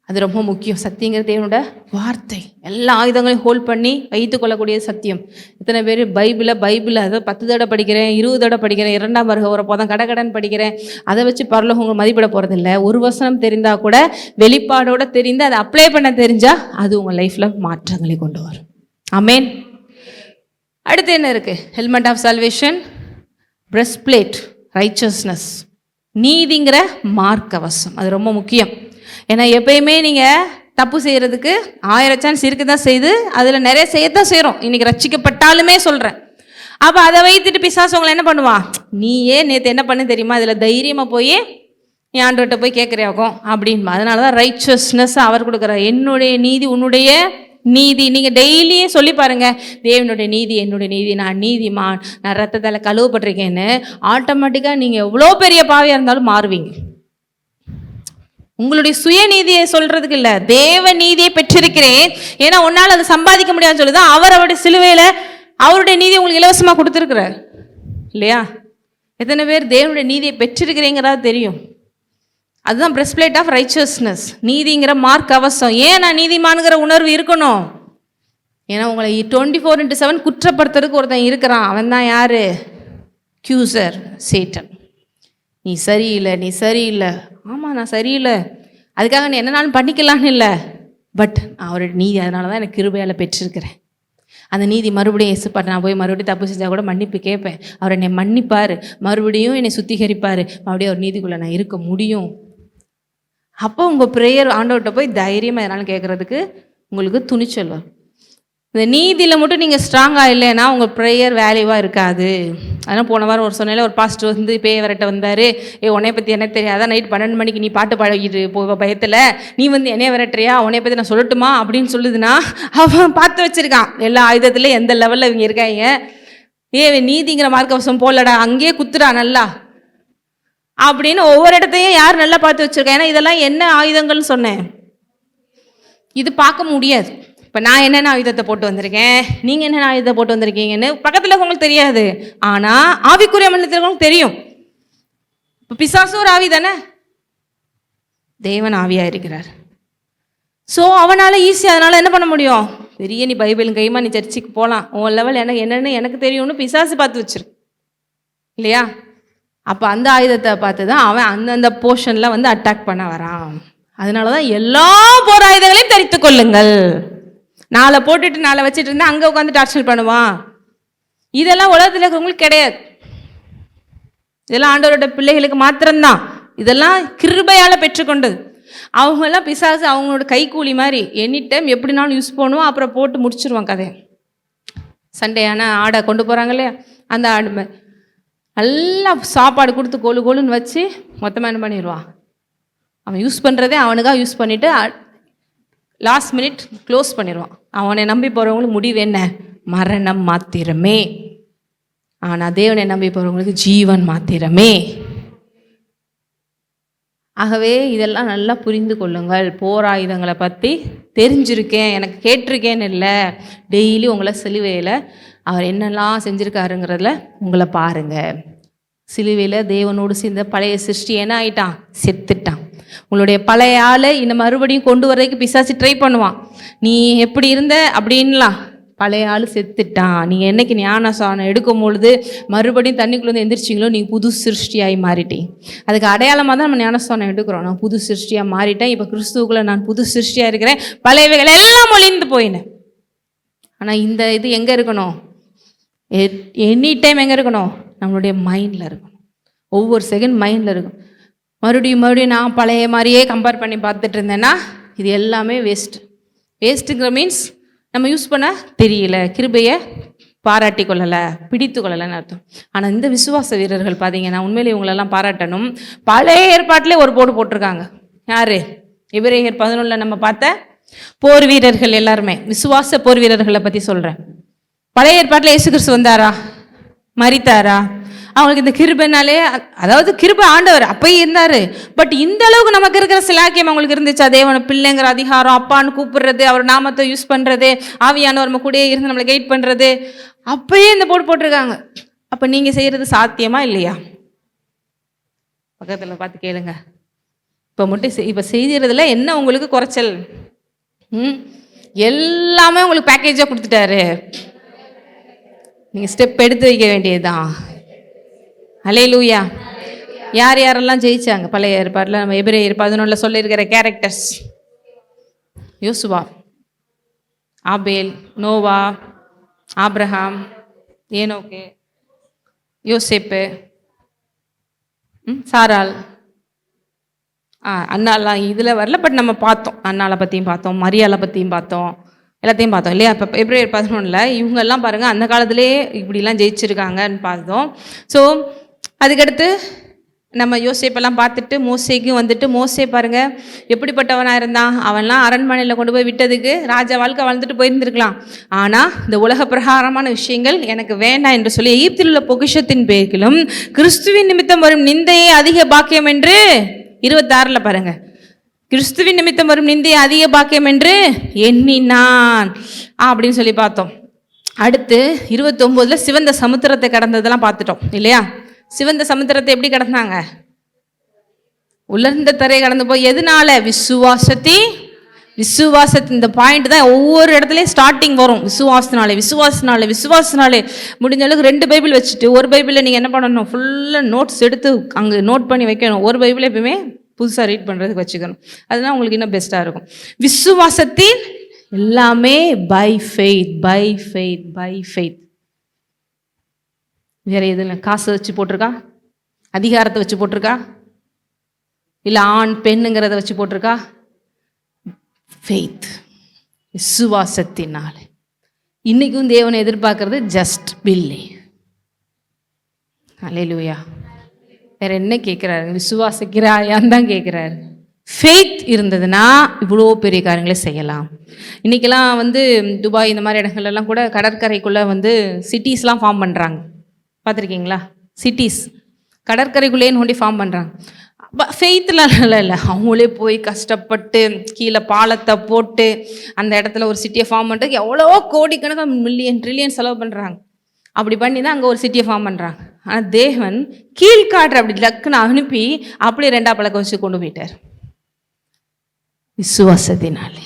அது ரொம்ப முக்கியம். சத்தியங்கிற தேவனோட வார்த்தை. எல்லா ஆயுதங்களையும் ஹோல்ட் பண்ணி வைத்து கொள்ளக்கூடிய சத்தியம். இத்தனை பேர் பைபிளை அதை 10 தடவை படிக்கிறேன், 20 தடவை படிக்கிறேன், 2ஆம் வருகை வரப்போதான் கடகடன் படிக்கிறேன், அதை வச்சு பரலோகம் உங்களை மதிப்பிட போகிறதில்ல. ஒரு வசனம் தெரிந்தால் கூட வெளிப்பாடோடு தெரிந்து அதை அப்ளை பண்ண தெரிஞ்சால் அது உங்கள் லைஃப்பில் மாற்றங்களை கொண்டு வரும். ஆமேன். அடுத்து என்ன இருக்குது? Helmet of salvation, breastplate righteousness, நீதிங்கிற மார்க்கவசம். அது ரொம்ப முக்கியம். ஏன்னா எப்பயுமே நீங்கள் தப்பு செய்கிறதுக்கு 1000 சான்ஸ் இருக்க தான் செய்து, அதில் நிறைய செய்யத்தான் செய்கிறோம். இன்றைக்கி ரட்சிக்கப்பட்டாலுமே சொல்கிறேன். அப்போ அதை வைத்துட்டு பிசாசு உங்களை என்ன பண்ணுவான்? நீயே நேற்று என்ன பண்ணு தெரியுமா, இதில் தைரியமாக போய் நீ ஆண்டவர்கிட்ட போய் கேட்குறியாக்கும் அப்படின்பா. அதனால தான் ரைச்சஸ்னஸ் அவர் கொடுக்குற. என்னுடைய நீதி உன்னுடைய நீதி. நீங்கள் டெய்லியே சொல்லி பாருங்கள், தேவனுடைய நீதி என்னுடைய நீதி, நான் நீதிமான், நான் ரத்தத்தால் கழுவப்பட்டிருக்கேன்னு. ஆட்டோமேட்டிக்காக நீங்கள் எவ்வளோ பெரிய பாவியாக இருந்தாலும் மாறுவீங்க. உங்களுடைய சுயநீதியை சொல்றதுக்கு இல்லை, தேவ நீதியை பெற்றிருக்கிறேன், ஏன்னா உன்னால் அதை சம்பாதிக்க முடியாதுன்னு சொல்லுதான் அவர் அவருடைய சிலுவையில் அவருடைய நீதி உங்களுக்கு இலவசமாக கொடுத்துருக்குறார் இல்லையா? எத்தனை பேர் தேவனுடைய நீதியை பெற்றிருக்கிறீங்கிறதா தெரியும்? அதுதான் பிரஸ்பிளேட் ஆஃப் ரைச்சஸ்னஸ், நீதிங்கிற மார்க் அவசம். ஏன் நான் நீதிமானுங்கிற உணர்வு இருக்கணும்? ஏன்னா உங்களை 24/7 குற்றப்படுத்துறதுக்கு ஒருத்தன் இருக்கிறான். அவன் தான் யாரு? Accuser, Satan. நீ சரியில்லை, நீ சரியில்லை. ஆமாம், நான் சரியில்லை, அதுக்காக நீ என்னன்னாலும் பண்ணிக்கலான்னு இல்லை. பட் அவருடைய நீதி, அதனால தான் எனக்கு கிருபையால் பெற்றிருக்கிறேன். அந்த நீதி மறுபடியும் இயேசுப்பாட்ட நான் போய் மறுபடியும் தப்பு செஞ்சால் கூட மன்னிப்பு கேட்பேன். அவர் என்னை மன்னிப்பார், மறுபடியும் என்னை சுத்திகரிப்பார், மறுபடியும் அவர் நீதிக்குள்ளே நான் இருக்க முடியும். அப்போ உங்கள் ப்ரேயர் ஆண்டவர்கிட்ட போய் தைரியமாக எதனாலும் கேட்குறதுக்கு உங்களுக்கு துணிச்சல் வரும். இந்த நீதியில் மட்டும் நீங்கள் ஸ்ட்ராங்காக இல்லைன்னா உங்கள் ப்ரேயர் வேல்யூவாக இருக்காது. அதனால் போன வாரம் ஒரு சொன்னால ஒரு பாஸ்டர் வந்து பேய் வரட்ட வந்தார். உன்னைய பற்றி எனக்கு தெரியாதான், நைட் 12 மணிக்கு நீ பாட்டு பாடிட்டு போக பயத்தில் நீ வந்து என்னைய விரட்டுறியா, உன்னைய பற்றி நான் சொல்லட்டுமா அப்படின்னு சொல்லுதுன்னா அவன் பார்த்து வச்சுருக்கான் எல்லா ஆயுதத்துலேயும் எந்த லெவலில் இவங்க இருக்காங்க. நீதிங்கிற மார்க்கவசம் போலடா, அங்கேயே குத்துறா நல்லா அப்படின்னு ஒவ்வொரு இடத்தையும் யார் நல்லா பார்த்து வச்சுருக்கேன். ஏன்னா இதெல்லாம் என்ன ஆயுதங்கள்னு சொன்னேன், இது பார்க்க முடியாது. இப்போ நான் என்னென்ன ஆயுதத்தை போட்டு வந்திருக்கேன், நீங்கள் என்னென்ன ஆயுதத்தை போட்டு வந்திருக்கீங்கன்னு பக்கத்தில் இருக்கவங்களுக்கு தெரியாது. ஆனால் ஆவிக்குரிய மண்டலத்தில் இருக்கவங்களுக்கு தெரியும். இப்போ பிசாசு ஒரு ஆவி தானே, தேவன் ஆவியாக இருக்கிறார். ஸோ அவனால் ஈஸியாக, அதனால் என்ன பண்ண முடியும்? பெரிய நீ பைபிள் கைமா நீ சர்ச்சுக்கு போகலாம், உன் லெவல் எனக்கு என்னென்னு எனக்கு தெரியும்னு பிசாசு பார்த்து வச்சிரு இல்லையா? அப்போ அந்த ஆயுதத்தை பார்த்து தான் அவன் அந்தந்த போர்ஷனில் வந்து அட்டாக் பண்ண வரான். அதனால தான் எல்லா போர் ஆயுதங்களையும் தரித்து கொள்ளுங்கள். நாளை போட்டுட்டு நாளை வச்சுட்டு இருந்தா அங்கே உட்காந்து டார்ச்சர் பண்ணுவான். இதெல்லாம் உலகத்தில் இருக்கிறவங்களுக்கு கிடையாது. இதெல்லாம் ஆண்டவரோட பிள்ளைகளுக்கு மாத்திரம்தான். இதெல்லாம் கிருபையால் பெற்றுக்கொண்டது. அவங்கெல்லாம் பிசாசு அவங்களோட கைக்கூலி மாதிரி எனி டைம் எப்படினாலும் யூஸ் பண்ணுவோம், அப்புறம் போட்டு முடிச்சிருவான் கதையை. சண்டையான ஆடை கொண்டு போகிறாங்க இல்லையா, அந்த ஆடு நல்லா சாப்பாடு கொடுத்து கொழு கொழுன்னு வச்சு மொத்தமாக என்ன பண்ணிடுவான். அவன் யூஸ் பண்ணுறதே அவனுக்காக யூஸ் பண்ணிவிட்டு லாஸ்ட் மினிட் க்ளோஸ் பண்ணிடுவான். அவனை நம்பி போகிறவங்களுக்கு முடிவு என்ன? மரணம் மாத்திரமே. ஆனால் தேவனை நம்பி போகிறவங்களுக்கு ஜீவன் மாத்திரமே. ஆகவே இதெல்லாம் நல்லா புரிந்து கொள்ளுங்கள். போராயுதங்களை பற்றி தெரிஞ்சிருக்கேன், எனக்கு கேட்டிருக்கேன்னு இல்லை, டெய்லி உங்களை சிலுவையில் அவர் என்னெல்லாம் செஞ்சுருக்காருங்கிறதுல உங்களை பாருங்கள். சிலுவையில் தேவனோடு சேர்ந்த பழைய சிருஷ்டி என்ன ஆயிட்டான்? செத்துட்டான். உங்களுடைய பழைய ஆளை இன்னும் மறுபடியும் கொண்டு வர்றதுக்கு பிசாசு ட்ரை பண்ணுவான். நீ எப்படி இருந்த அப்படின்லாம், பழைய ஆள் செத்துட்டான். நீங்கள் என்னைக்கு ஞானசானம் எடுக்கும் பொழுது மறுபடியும் தண்ணிக்குள்ளே எந்திரிச்சிங்களோ நீங்கள் புது சிருஷ்டியாகி மாறிட்டீங்க. அதுக்கு அடையாளமாக தான் நம்ம ஞானசானம் எடுக்கிறோம். நான் புது சிருஷ்டியாக மாறிட்டேன், இப்போ கிறிஸ்துவுக்குள்ளே நான் புது சிருஷ்டியாக இருக்கிறேன், பழையவைகள் எல்லாம் ஒழிந்து போயினேன். ஆனால் இந்த இது எங்கே இருக்கணும்? எனி டைம் எங்கே இருக்கணும்? நம்மளுடைய மைண்டில் இருக்கணும். ஒவ்வொரு செகண்ட் மைண்டில் இருக்கும். மறுபடியும் நான் பழைய மாதிரியே கம்பேர் பண்ணி பார்த்துட்டு இருந்தேன்னா இது எல்லாமே வேஸ்ட்டுங்கிற மீன்ஸ் நம்ம யூஸ் பண்ண தெரியல, கிருபையை பாராட்டி கொள்ளலை, பிடித்து கொள்ளலைன்னு அர்த்தம். ஆனால் இந்த விசுவாச வீரர்கள் பார்த்தீங்கன்னா உண்மையிலே இவங்களெல்லாம் பாராட்டணும். பழைய ஏற்பாட்டிலே ஒரு போர்டு போட்டிருக்காங்க. யார்? எபிரேயர் 11 நம்ம பார்த்த போர் வீரர்கள் எல்லாருமே, விசுவாச போர் வீரர்களை பற்றி சொல்கிறேன். பழைய ஏற்பாட்டில் இயேசு கிறிஸ்து வந்தாரா? மரித்தாரா? அவங்களுக்கு இந்த கிருபைனாலே, அதாவது கிருபை ஆண்டவர் அப்பயே இருந்தார். பட் இந்த அளவுக்கு நமக்கு இருக்கிற சிலாக்கியம் அவங்களுக்கு இருந்துச்சா? தேவனை பிள்ளைங்கிற அதிகாரம், அப்பான்னு கூப்பிடுறது, அவர் நாமத்தை யூஸ் பண்ணுறது, ஆவியானவர் நம்ம கூடயே இருந்து நம்மளை கைட் பண்ணுறது, அப்பயே இந்த போர்டு போட்டிருக்காங்க. அப்போ நீங்கள் செய்கிறது சாத்தியமா இல்லையா? பக்கத்தில் பார்த்து கேளுங்க. இப்போ மட்டும் இப்போ செய்கிறதுல என்ன உங்களுக்கு குறைச்சல்? எல்லாமே உங்களுக்கு பேக்கேஜாக கொடுத்துட்டாரு, நீங்கள் ஸ்டெப் எடுத்து வைக்க வேண்டியதுதான். அல்லேலூயா. யார் யாரெல்லாம் ஜெயிச்சாங்க பழைய ஏற்பாட்டில்? நம்ம எபிரேயர் 11 சொல்லியிருக்கிற கேரக்டர்ஸ்: யோசுவா, ஆபேல், நோவா, ஆப்ரஹாம், ஏனோக்கு, யோசேப்பு, சாராள், அண்ணாலாம் இதில் வரல. பட் நம்ம பார்த்தோம், அண்ணாளை பற்றியும் பார்த்தோம், மரியாளை பற்றியும் பார்த்தோம், எல்லாத்தையும் பார்த்தோம் இல்லையா? இப்போ எபிரேயர் 11 இவங்கெல்லாம் பாருங்கள் அந்த காலத்திலே இப்படிலாம் ஜெயிச்சிருக்காங்கன்னு பார்த்தோம். ஸோ அதுக்கடுத்து நம்ம யோசேப்பெல்லாம் பார்த்துட்டு மோசேக்கும் வந்துட்டு, மோசே பாருங்கள் எப்படிப்பட்டவனாக இருந்தான். அவன்லாம் அரண்மனையில் கொண்டு போய் விட்டதுக்கு ராஜா வாழ்க்கை வாழ்ந்துட்டு போயிருந்துருக்கலாம். ஆனால் இந்த உலக பிரகாரமான விஷயங்கள் எனக்கு வேண்டாம் என்று சொல்லி எகிப்தில் உள்ள பொக்கிஷத்தின் பேரிலும் கிறிஸ்துவின் நிமித்தம் வரும் நிந்தையே அதிக பாக்கியம் என்று 26 பாருங்கள், கிறிஸ்துவின் நிமித்தம் வரும் நிந்தையை அதிக பாக்கியம் என்று எண்ணினான் அப்படின்னு சொல்லி பார்த்தோம். அடுத்து 29 சிவந்த சமுத்திரத்தை கடந்ததெல்லாம் பார்த்துட்டோம் இல்லையா? சிவந்த சமுத்திரத்தை எப்படி கடந்தாங்க? உலர்ந்த தரையை கடந்து போய் எதனால? விசுவாசத்தின் இந்த பாயிண்ட் தான் ஒவ்வொரு இடத்துலையும் ஸ்டார்டிங் வரும். விசுவாசனாலே முடிஞ்ச அளவுக்கு 2 பைபிள் வச்சுட்டு ஒரு பைபிளில் நீங்கள் என்ன பண்ணணும், ஃபுல்லாக நோட்ஸ் எடுத்து அங்கே நோட் பண்ணி வைக்கணும். ஒரு பைபிளை எப்பவுமே புதுசாக ரீட் பண்ணுறதுக்கு வச்சுக்கணும். அதுதான் உங்களுக்கு இன்னும் பெஸ்ட்டாக இருக்கும். விசுவாசத்தின் எல்லாமே பை ஃபெய்த். வேற எதுல காசை வச்சு போட்டிருக்கா, அதிகாரத்தை வச்சு போட்டிருக்கா, இல்லை ஆண் பெண்ணுங்கிறத வச்சு போட்டிருக்கா? ஃபெய்த், விசுவாசத்தினால. இன்னைக்கும் தேவனை எதிர்பார்க்கறது ஜஸ்ட் பில்லீவ். அல்லேலூயா. வேற என்ன கேட்குறாரு? விசுவாசிக்கிறாயான்னு தான் கேட்குறாரு. ஃபெய்த் இருந்ததுன்னா இவ்வளோ பெரிய காரியங்களை செய்யலாம். இன்றைக்கெல்லாம் துபாய் இந்த மாதிரி இடங்கள்லாம் கூட கடற்கரைக்குள்ளே சிட்டிஸ்லாம் ஃபார்ம் பண்ணுறாங்க. பார்த்துருக்கீங்களா? சிட்டிஸ் கடற்கரைக்குள்ளேன்னு கொண்டு ஃபார்ம் பண்ணுறாங்க. ஃபெய்த்லாம் இல்லை, அவங்களே போய் கஷ்டப்பட்டு கீழே பாலத்தை போட்டு அந்த இடத்துல ஒரு சிட்டியை ஃபார்ம் பண்ணுறதுக்கு எவ்வளோ கோடிக்கணக்கான மில்லியன் ட்ரில்லியன் செலவு பண்ணுறாங்க. அப்படி பண்ணி தான் அங்கே ஒரு சிட்டியை ஃபார்ம் பண்ணுறாங்க. ஆனால் தேவன் கீழ்காற்று அப்படி லக்குன்னு அனுப்பி அப்படியே 2 பழக்க வச்சு கொண்டு போயிட்டார். விசுவாசத்தினாலே.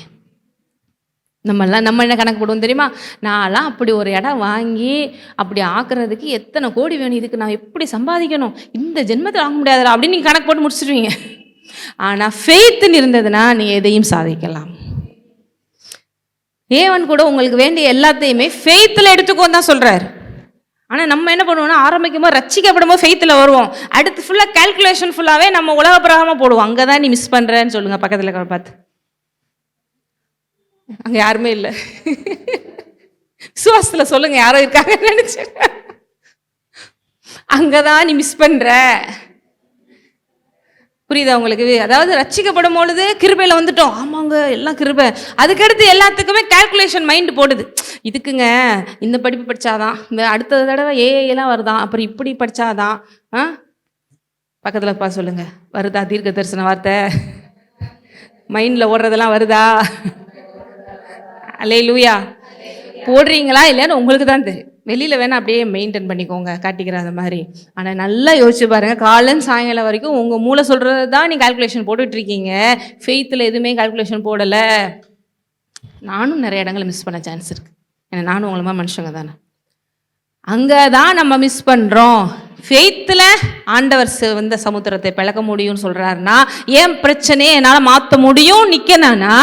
நம்ம என்ன கணக்கு போடுவோம் தெரியுமா? நான்லாம் அப்படி ஒரு இடம் வாங்கி அப்படி ஆக்குறதுக்கு எத்தனை கோடி வேணும், இதுக்கு நான் எப்படி சம்பாதிக்கணும், இந்த ஜென்மத்தில் வாங்க முடியாதுடா அப்படின்னு நீங்கள் கணக்கு போட்டு முடிச்சிடுவீங்க. ஆனால் ஃபெய்த்துன்னு இருந்ததுன்னா நீங்கள் எதையும் சாதிக்கலாம். தேவன் கூட உங்களுக்கு வேண்டிய எல்லாத்தையுமே ஃபெய்த்தில் எடுத்துக்கோன்னு தான் சொல்கிறார். ஆனால் நம்ம என்ன பண்ணுவோம்னா, ஆரம்பிக்கும் போது ரட்சிக்கப்படும் போது ஃபெய்த்தில் வருவோம். அடுத்து ஃபுல்லாக கால்குலேஷன் ஃபுல்லாகவே நம்ம உலக பிரகாரமாக போடுவோம். அங்கே தான் நீ மிஸ் பண்ணுறேன்னு சொல்லுங்கள் பக்கத்தில் பார்த்து. அங்கே யாருமே இல்லை, விசுவாசத்தில் சொல்லுங்க, யாரோ இருக்காங்க நினைச்சு. அங்கதான் நீ மிஸ் பண்ற. புரியுதா உங்களுக்கு? அதாவது ரட்சிக்கப்படும் பொழுது கிருபையில வந்துட்டோம், ஆமாங்க எல்லாம் கிருபை. அதுக்கடுத்து எல்லாத்துக்குமே கால்குலேஷன் மைண்ட் போடுது. இதுக்குங்க இந்த படிப்பு படிச்சாதான், இந்த அடுத்த தடவை ஏஐலாம் வருதான், அப்புறம் இப்படி படிச்சாதான். பக்கத்தில் சொல்லுங்க, வருதா தீர்க்க தரிசன வார்த்தை மைண்டில் ஓடுறதெல்லாம் வருதா? அல்லேலூயா. போடுறீங்களா இல்லையான்னு உங்களுக்கு தான் தெரியும். வெளியில் வேணால் அப்படியே மெயின்டைன் பண்ணிக்கோங்க, காட்டிக்கிற அந்த மாதிரி. ஆனால் நல்லா யோசிச்சு பாருங்கள், காலைன்னு சாயங்காலம் வரைக்கும் உங்கள் மூளை சொல்கிறது தான் நீங்கள் கால்குலேஷன் போட்டுட்ருக்கீங்க. ஃபெய்த்தில் எதுவுமே கால்குலேஷன் போடலை. நானும் நிறைய இடங்களை மிஸ் பண்ண சான்ஸ் இருக்குது. ஏன்னா நானும் உங்களை மாதிரி மனுஷங்க தானே. அங்கே தான் நம்ம மிஸ் பண்ணுறோம். ஃபெய்த்தில் ஆண்டவர் சமுத்திரத்தை பிளக்க முடியும்னு சொல்கிறாருன்னா, ஏன் பிரச்சனையை என்னால் மாற்ற முடியும் நிற்கனானா,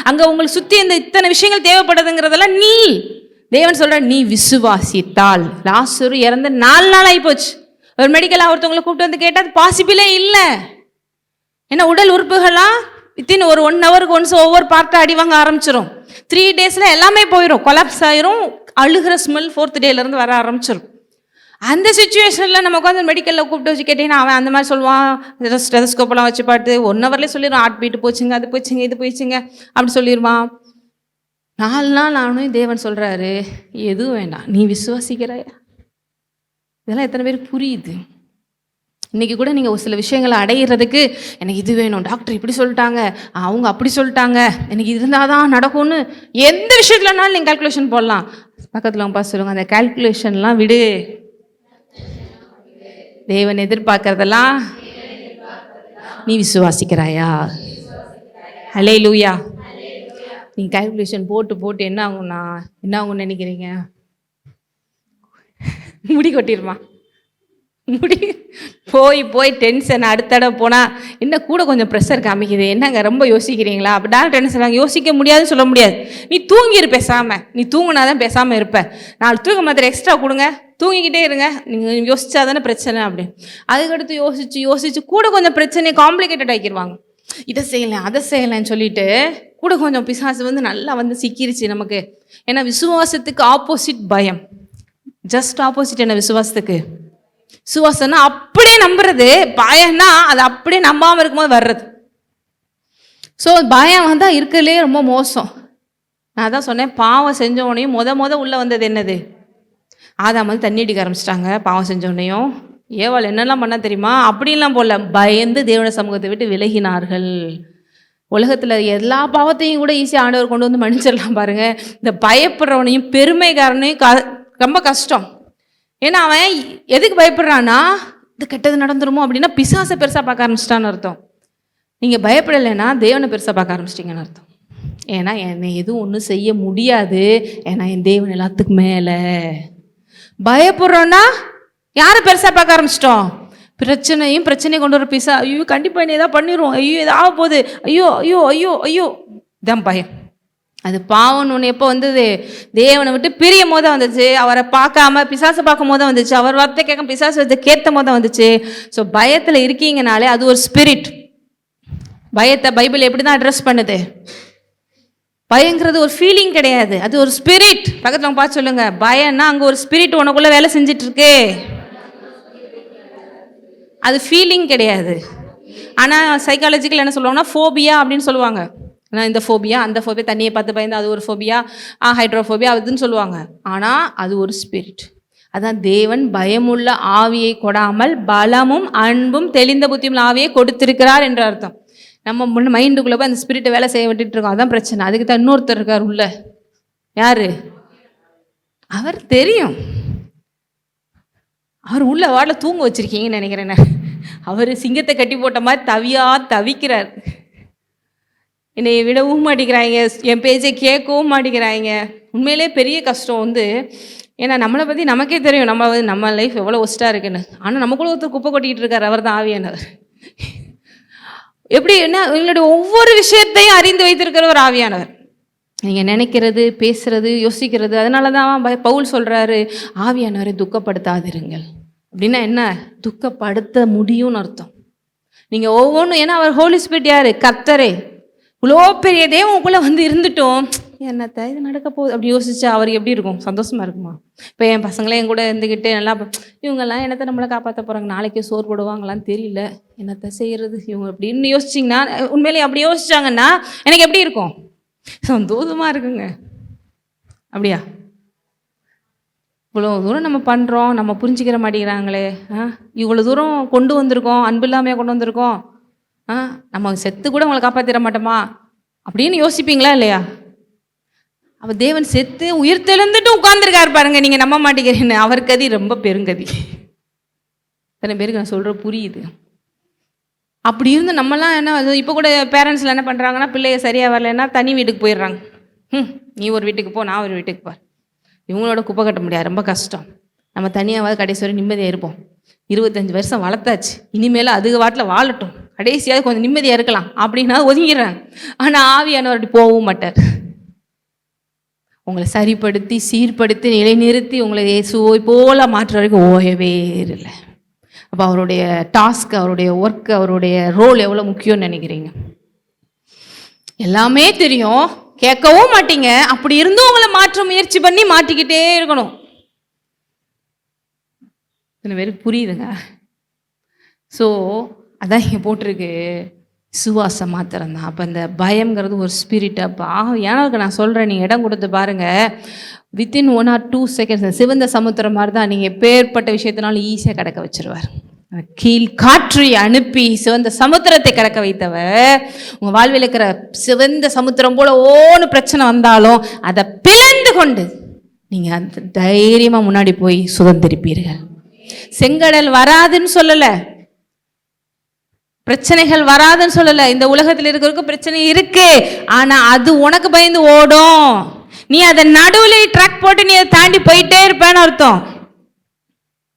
அங்கே உங்களுக்கு சுற்றி இந்த இத்தனை விஷயங்கள் தேவைப்படுதுங்கிறதெல்லாம் நீ தேவன் சொல்கிற நீ விசுவாசித்தால். லாசரு இறந்து 4 நாள் ஆகி போச்சு. ஒரு மெடிக்கல் ஒருத்தவங்களை கூப்பிட்டு கேட்டால் அது பாசிபிளே இல்லை. ஏன்னா உடல் உறுப்புகள்லாம் வித்தின் ஒரு 1 ஹவருக்கு ஒன்ஸ் ஒவ்வொரு பார்ட்டாக அடி வாங்க ஆரம்பிச்சிடும். 3 டேஸில் எல்லாமே போயிடும், கொலாப்ஸ் ஆயிரும். அழுகிற ஸ்மெல் 4th டேலேருந்து வர ஆரம்பிச்சிடும். அந்த சுச்சுவேஷனில் நம்ம உட்காந்து மெடிக்கலில் கூப்பிட்டு வச்சு கேட்டீங்கன்னா அவன் அந்த மாதிரி சொல்லுவான். ஸ்டெதஸ்கோப்பெல்லாம் வச்சு பார்த்து 1 ஹவர்லேயே சொல்லிடுவான், ஹார்ட் பீட்டு போச்சுங்க, அது போச்சுங்க, இது போயிடுச்சுங்க அப்படி சொல்லிடுவான். 4 நாள் ஆனும் தேவன் சொல்கிறாரு, எதுவும் வேண்டாம், நீ விசுவாசிக்கிறாயா? இதெல்லாம் எத்தனை பேருக்கு புரியுது? இன்றைக்கி கூட நீங்கள் ஒரு சில விஷயங்களை அடையிறதுக்கு, எனக்கு இது வேணும், டாக்டர் இப்படி சொல்லிட்டாங்க, அவங்க அப்படி சொல்லிட்டாங்க, எனக்கு இது இருந்தால் தான் நடக்கும்னு எந்த விஷயத்துலனாலும் நீங்கள் கால்குலேஷன் போடலாம். பக்கத்தில் அவங்க பார்த்து சொல்லுவாங்க, அந்த கால்குலேஷன்லாம் விடு, தேவன் எதிர்பார்க்கறதெல்லாம் நீ விசுவாசிக்கிறாயா? அல்லேலூயா. நீ கால்குலேஷன் போட்டு என்ன ஆகும்னு நினைக்கிறீங்க? முடி கொட்டிடுமா? போய் டென்ஷன். அடுத்த தடவை போனால் இன்னும் கூட கொஞ்சம் ப்ரெஷர் காமிக்குது, என்னங்க ரொம்ப யோசிக்கிறீங்களா? அப்படி டாக்டர் என்ன சொல்லுவாங்க, யோசிக்க முடியாதுன்னு சொல்ல முடியாது. நீ தூங்கிரு பேசாமல், நீ தூங்கினாதான் பேசாமல் இருப்ப. 4 தூக்க மாத்திரை எக்ஸ்ட்ரா கொடுங்க, தூங்கிக்கிட்டே இருங்க, நீங்கள் யோசிச்சா தானே பிரச்சனை அப்படின்னு. அதுக்கடுத்து யோசிச்சு கூட கொஞ்சம் பிரச்சனையை காம்ப்ளிகேட்டட் ஆக்கிடுவாங்க. இதை செய்யலை அதை செய்யலைன்னு சொல்லிட்டு கூட கொஞ்சம் பிசாசு நல்லா சிக்கிருச்சு நமக்கு. ஏன்னா விசுவாசத்துக்கு ஆப்போசிட் பயம். ஜஸ்ட் ஆப்போசிட் என்ன விசுவாசத்துக்கு? விசுவாசம்னா அப்படியே நம்புறது, பயம்னா அது அப்படியே நம்பாமல் இருக்கும்போது வர்றது. ஸோ பயம் தான் இருக்கிறதுலே ரொம்ப மோசம். நான் தான் சொன்னேன், பாவம் செஞ்சவனையும் முத உள்ளே வந்தது என்னது? ஆதாம் தண்ணி அடிக்க ஆரம்பிச்சிட்டாங்க. பாவம் செஞ்சவனையும் ஏவாள் என்னெல்லாம் பண்ண தெரியுமா? அப்படின்லாம் போல பயந்து தேவனுடைய சமூகத்தை விட்டு விலகினார்கள். உலகத்தில் எல்லா பாவத்தையும் கூட ஈஸியாக ஆண்டவர் கொண்டு வந்து மன்னிச்சிடலாம் பாருங்க. இந்த பயப்படுறவனையும் பெருமைக்காரனையும் ரொம்ப கஷ்டம். ஏன்னா அவன் எதுக்கு பயப்படுறான்னா, இது கெட்டது நடந்துருமோ அப்படின்னா பிசாசை பெருசாக பார்க்க ஆரம்பிச்சிட்டான்னு அர்த்தம். நீங்கள் பயப்படலைன்னா தேவனை பெருசாக பார்க்க ஆரம்பிச்சிட்டிங்கன்னு அர்த்தம். ஏன்னா என்னை எதுவும் ஒன்றும் செய்ய முடியாது, ஏன்னா என் தேவன் எல்லாத்துக்கும் மேலே. பயப்படுறோன்னா யாரை பெருசாக பார்க்க ஆரம்பிச்சிட்டோம்? பிரச்சனையை கொண்டு வர பிசா. ஐயோ கண்டிப்பாக என்ன ஏதாவது பண்ணிடுவோம், ஐயோ ஏதாவது போகுது, ஐயோ ஐயோ ஐயோ ஐயோ, இதான் பயம். அது பாவம்னு ஒன்று எப்போ வந்தது? தேவனை விட்டு பிரியும் போது தான் வந்துச்சு. அவரை பார்க்காம பிசாசை பார்க்கும் போது தான் வந்துச்சு. அவர் வார்த்தை கேட்க பிசாசு வந்து கேட்ட போது தான் வந்துச்சு. ஸோ பயத்தில் இருக்கீங்கனாலே அது ஒரு ஸ்பிரிட். பயத்தை பைபிள் எப்படி தான் அட்ரஸ் பண்ணுது? பயங்கிறது ஒரு ஃபீலிங் கிடையாது, அது ஒரு ஸ்பிரிட். பக்கத்தில் பார்த்து சொல்லுங்க, பயம்னா அங்கே ஒரு ஸ்பிரிட் உனக்குள்ளே வேலை செஞ்சிட்டு இருக்கு. அது ஃபீலிங் கிடையாது. ஆனால் சைக்காலஜிக்கல் என்ன சொல்லுவாங்கன்னா ஃபோபியா அப்படின்னு சொல்லுவாங்க. இந்த ஃபோபியா அந்த ஃபோபியா, தண்ணியை பார்த்து பயந்து அது ஒரு ஃபோபியா, ஹைட்ரோஃபோபியா அதுன்னு சொல்லுவாங்க. ஆனால் அது ஒரு ஸ்பிரிட். அதான் தேவன் பயமுள்ள ஆவியை கொடாமல் பலமும் அன்பும் தெளிந்த புத்தியும் ஆவியை கொடுத்திருக்கிறார் என்ற அர்த்தம். நம்ம மைண்டுக்குள்ளே போய் அந்த ஸ்பிரிட்டை வேலை செய்ய விட்டுட்டு இருக்கோம். அதான் பிரச்சனை. அதுக்கு தான் இன்னொருத்தர் இருக்கார் உள்ள. யாரு? அவர் தெரியும். அவர் உள்ள வாட்டில் தூங்க வச்சிருக்கீங்கன்னு நினைக்கிறேன். அவர் சிங்கத்தை கட்டி போட்ட மாதிரி தவிக்கிறார். என்னை விடவும் மாட்டேங்கிறாங்க, என் பேச்சை கேட்கவும் மாட்டேங்கிறாங்க. உண்மையிலே பெரிய கஷ்டம் வந்து, ஏன்னா நம்மளை பற்றி நமக்கே தெரியும் நம்ம லைஃப் எவ்வளோ ஒஸ்ட்டாக இருக்குன்னு. ஆனால் நமக்குள்ள ஒருத்தர் குப்பை கொட்டிக்கிட்டு இருக்கார், அவர் தான் ஆவியானவர். எப்படி என்ன எங்களுடைய ஒவ்வொரு விஷயத்தையும் அறிந்து வைத்திருக்கிற ஒரு ஆவியானவர். நீங்கள் நினைக்கிறது, பேசுறது, யோசிக்கிறது. அதனால தான் பவுல் சொல்கிறாரு, ஆவியானவரை துக்கப்படுத்தாதிருங்கள். அப்படின்னா என்ன? துக்கப்படுத்த முடியும்னு அர்த்தம். நீங்கள் ஒவ்வொன்றும், ஏன்னா அவர் ஹோலி ஸ்பிரிட் யார்? கர்த்தரே. இவ்வளோ பெரிய தேவனுக்குள்ளே வந்து இருந்துட்டோம், என்னத்த இது நடக்க போகுது அப்படி யோசிச்சா அவர் எப்படி இருக்கும்? சந்தோஷமாக இருக்குமா? இப்போ என் பசங்களே என் கூட இருந்துக்கிட்டு நல்லா, இவங்கெல்லாம் என்னத்தை நம்மளை காப்பாற்ற போகிறாங்க, நாளைக்கே சோறு போடுவாங்களான்னு தெரியல, என்னத்தை செய்கிறது இவங்க அப்படின்னு யோசிச்சிங்கன்னா, உண்மையிலேயே அப்படி யோசிச்சாங்கன்னா எனக்கு எப்படி இருக்கும்? சந்தோஷமாக இருக்குங்க. அப்படியா? இவ்வளோ தூரம் நம்ம பண்ணுறோம், நம்ம புரிஞ்சிக்கிற மாட்டேங்கிறாங்களே, இவ்வளோ தூரம் கொண்டு வந்திருக்கோம், அன்பு இல்லாமையாக கொண்டு வந்திருக்கோம், நம்ம செத்து கூட உங்களை காப்பாற்றிட மாட்டோமா அப்படின்னு யோசிப்பீங்களா இல்லையா? அப்போ தேவன் செத்து உயிர் தெழுந்துட்டு உட்கார்ந்துருக்காரு பாருங்க. நீங்கள் நம்ப மாட்டேங்கிறீன்னு. அவர் கதி ரொம்ப பெருங்கதி. சில பேருக்கு நான் சொல்கிற புரியுது. அப்படி இருந்து நம்மலாம் என்ன, இப்போ கூட பேரண்ட்ஸில் என்ன பண்ணுறாங்கன்னா, பிள்ளைய சரியாக வரலைன்னா தனி வீட்டுக்கு போயிடுறாங்க. நீ ஒரு வீட்டுக்கு போ, நான் ஒரு வீட்டுக்கு போ. இவங்களோட குப்பை கட்ட முடியாது, ரொம்ப கஷ்டம். நம்ம தனியாவது கடைசி வரை நிம்மதியாக இருப்போம். 25 வருஷம் வளர்த்தாச்சு, இனிமேல் அதுக்கு வாட்டில் வாழட்டும், கடைசியாவது கொஞ்சம் நிம்மதியாக இருக்கலாம் அப்படின்னா ஒதுங்கிடுறாங்க. ஆனால் ஆவியானவர் அப்படி போகவும் மாட்டார். உங்களை சரிப்படுத்தி சீர்படுத்தி நிலைநிறுத்தி உங்களை இயேசுவை போல மாற்ற வரைக்கும் ஓயவே இல்லை. அப்போ அவருடைய டாஸ்க், அவருடைய ஒர்க், அவருடைய ரோல் எவ்வளோ முக்கியம்னு நினைக்கிறீங்க? எல்லாமே தெரியும், கேட்கவும் மாட்டீங்க. அப்படி இருந்தும் உங்களை மாற்ற முயற்சி பண்ணி மாட்டிக்கிட்டே இருக்கணும். சில பேருக்கு புரியுதுங்க. ஸோ அதான் இங்கே போட்டிருக்கு, சுவாசம் மாத்திரம்தான். அப்போ இந்த பயம்ங்கிறது ஒரு ஸ்பிரிட். அப்போ எனக்கு நான் சொல்கிறேன், நீங்கள் இடம் கொடுத்து பாருங்கள், வித்தின் 1 or 2 seconds சிவந்த சமுத்திரம் மாதிரி தான். நீங்கள் எப்பேற்பட்ட விஷயத்தினாலும் ஈஸியாக கடக்க வச்சிருவார். கீழ் காற்றை அனுப்பி சிவந்த சமுத்திரத்தை கடக்க வைத்தவர். உங்கள் வாழ்வில் இருக்கிற சிவந்த சமுத்திரம் போல ஓன்னு பிரச்சனை வந்தாலும் அதை பிளந்து கொண்டு நீங்கள் அந்த தைரியமாக முன்னாடி போய் சுதந்திரிப்பீர்கள். செங்கடல் வராதுன்னு சொல்லலை, பிரச்சனைகள் வராதுன்னு சொல்லலை. இந்த உலகத்தில் இருக்கிறதுக்கு பிரச்சனை இருக்கு, ஆனால் அது உனக்கு பயந்து ஓடும். நீ அதை நடுவில் ட்ராக் போட்டு நீ அதை தாண்டி போயிட்டே இருப்பேன்னு அர்த்தம்.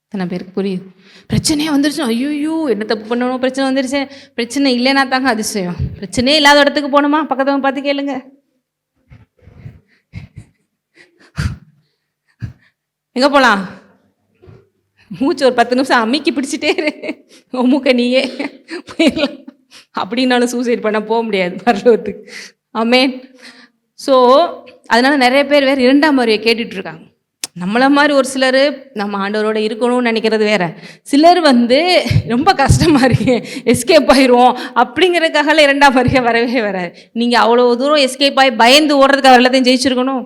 எத்தனை பேருக்கு புரியுது? பிரச்சனையே வந்துருச்சு, ஐயோ என்ன தப்பு பண்ணணும், பிரச்சனை வந்துருச்சு. பிரச்சனை இல்லைன்னா தாங்க அதிசயம். பிரச்சனையே இல்லாத இடத்துக்கு போகணுமா? பக்கத்தவங்க பார்த்து கேளுங்க, எங்கே போகலாம்? மூச்சு ஒரு 10 நிமிஷம் அம்மிக்கி பிடிச்சிட்டே இரு, மூக்க நீயே போயிடலாம். அப்படின்னாலும் சூசைட் பண்ண போக முடியாது பரலோகத்துக்கு. ஆமென். ஸோ அதனால நிறைய பேர் வேறு 2ஆம் முறையை கேட்டுட்ருக்காங்க. நம்மளை மாதிரி ஒரு சிலர் நம்ம ஆண்டவரோட இருக்கணும்னு நினைக்கிறது வேற, சிலர் ரொம்ப கஷ்டமாக இருக்கு எஸ்கேப் ஆயிடுவோம் அப்படிங்கிறதுக்காக 2ஆம் முறையை வரவே வராது. நீங்கள் அவ்வளோ தூரம் எஸ்கேப் ஆகி பயந்து ஓடுறதுக்கு அவர் எல்லாத்தையும் ஜெயிச்சிருக்கணும்.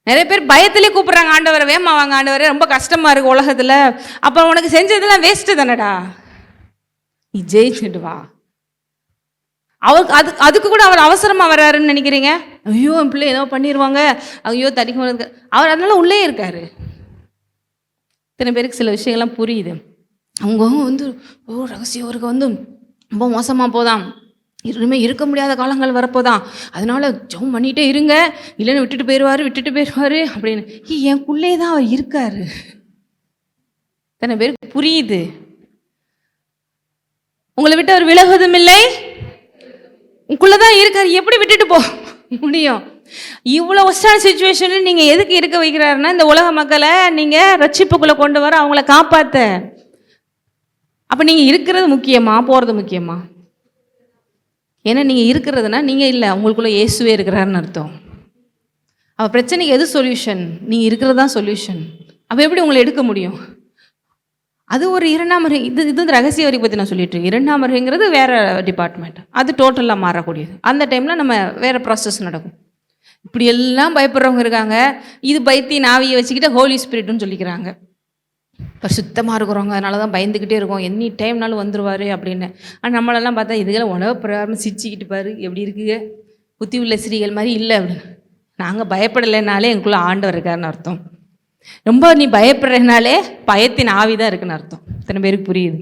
நிறைய பேர் பயத்திலே கூப்பிட்றாங்க, ஆண்டவரை வேமா வாங்க ஆண்டவரே, ரொம்ப கஷ்டமாக இருக்குது உலகத்தில். அப்போ உனக்கு செஞ்சதெல்லாம் வேஸ்ட்டு தானடா, நீ ஜெயிச்சுட்டு வா. அதுக்கு கூட அவர் அவசரமாக வர்றாருன்னு நினைக்கிறீங்க? ஐயோ என் பிள்ளை ஏதோ பண்ணிடுவாங்க, ஐயோ தடிக்க, அவர் அதனால உள்ளே இருக்காரு. இத்தனை பேருக்கு சில விஷயங்கள்லாம் புரியுது. அவங்க வந்து ரகசியம் அவருக்கு வந்து ரொம்ப மோசமாக போதாம், இனிமேல் இருக்க முடியாத காலங்கள் வரப்போதான், அதனால ஜெபம் பண்ணிகிட்டே இருங்க, இல்லைன்னு விட்டுட்டு போயிடுவார் அப்படின்னு. எனக்குள்ளே தான் அவர் இருக்காரு. இத்தனை பேருக்கு புரியுது. உங்களை விட்டு அவர் விலகுவதும் இல்லை, உங்களுக்குள்ளதான் இருக்காரு. எப்படி விட்டுட்டு போக முடியும்? இவ்வளோ ஒஸ்டான சுச்சுவேஷனில் நீங்கள் எதுக்கு இருக்க வைக்கிறாருன்னா, இந்த உலக மக்களை நீங்கள் ரட்சிப்புக்குள்ளே கொண்டு வர, அவங்கள காப்பாற்ற. அப்போ நீங்கள் இருக்கிறது முக்கியமா, போகிறது முக்கியமா? ஏன்னா நீங்கள் இருக்கிறதுனா நீங்கள் இல்லை, உங்களுக்குள்ளே இயேசுவே இருக்கிறாருன்னு அர்த்தம். அப்போ பிரச்சனைக்கு எது சொல்யூஷன்? நீங்கள் இருக்கிறது தான் சொல்யூஷன். அப்போ எப்படி உங்களை எடுக்க முடியும்? அது ஒரு 2ஆம் வருகை. இது ரகசிய வரி பற்றி நான் சொல்லிட்டு இருக்கேன். 2ஆம் வருகைங்கிறது வேறு டிபார்ட்மெண்ட், அது டோட்டலாக மாறக்கூடியது. அந்த டைமில் நம்ம வேறு ப்ராசஸ் நடக்கும். இப்படி எல்லாம் பயப்படுறவங்க இருக்காங்க. இது பைத்திய நாவியை வச்சுக்கிட்டு ஹோலி ஸ்பிரிட்னு சொல்லிக்கிறாங்க. சுத்தமாக இருக்கிறவங்க அதனால தான் பயந்துக்கிட்டே இருக்கோம், எனி டைம்னாலும் வந்துடுவார் அப்படின்னு. ஆனால் நம்மளெல்லாம் பார்த்தா இதுக்கெல்லாம் உணவு பிரகாரம் சிரிச்சிக்கிட்டு பாரு எப்படி இருக்குங்க, புத்தி உள்ள ஸ்ரீகள் மாதிரி இல்லை அப்படின்னு. நாங்கள் பயப்படலைனாலே எங்களுக்குள்ளே ஆண்டவர் இருக்காருன்னு அர்த்தம். ரொம்ப நீ பயப்படுறதுனாலே பயத்தின் ஆவி தான் இருக்குன்னு அர்த்தம். இத்தனை பேருக்கு புரியுது.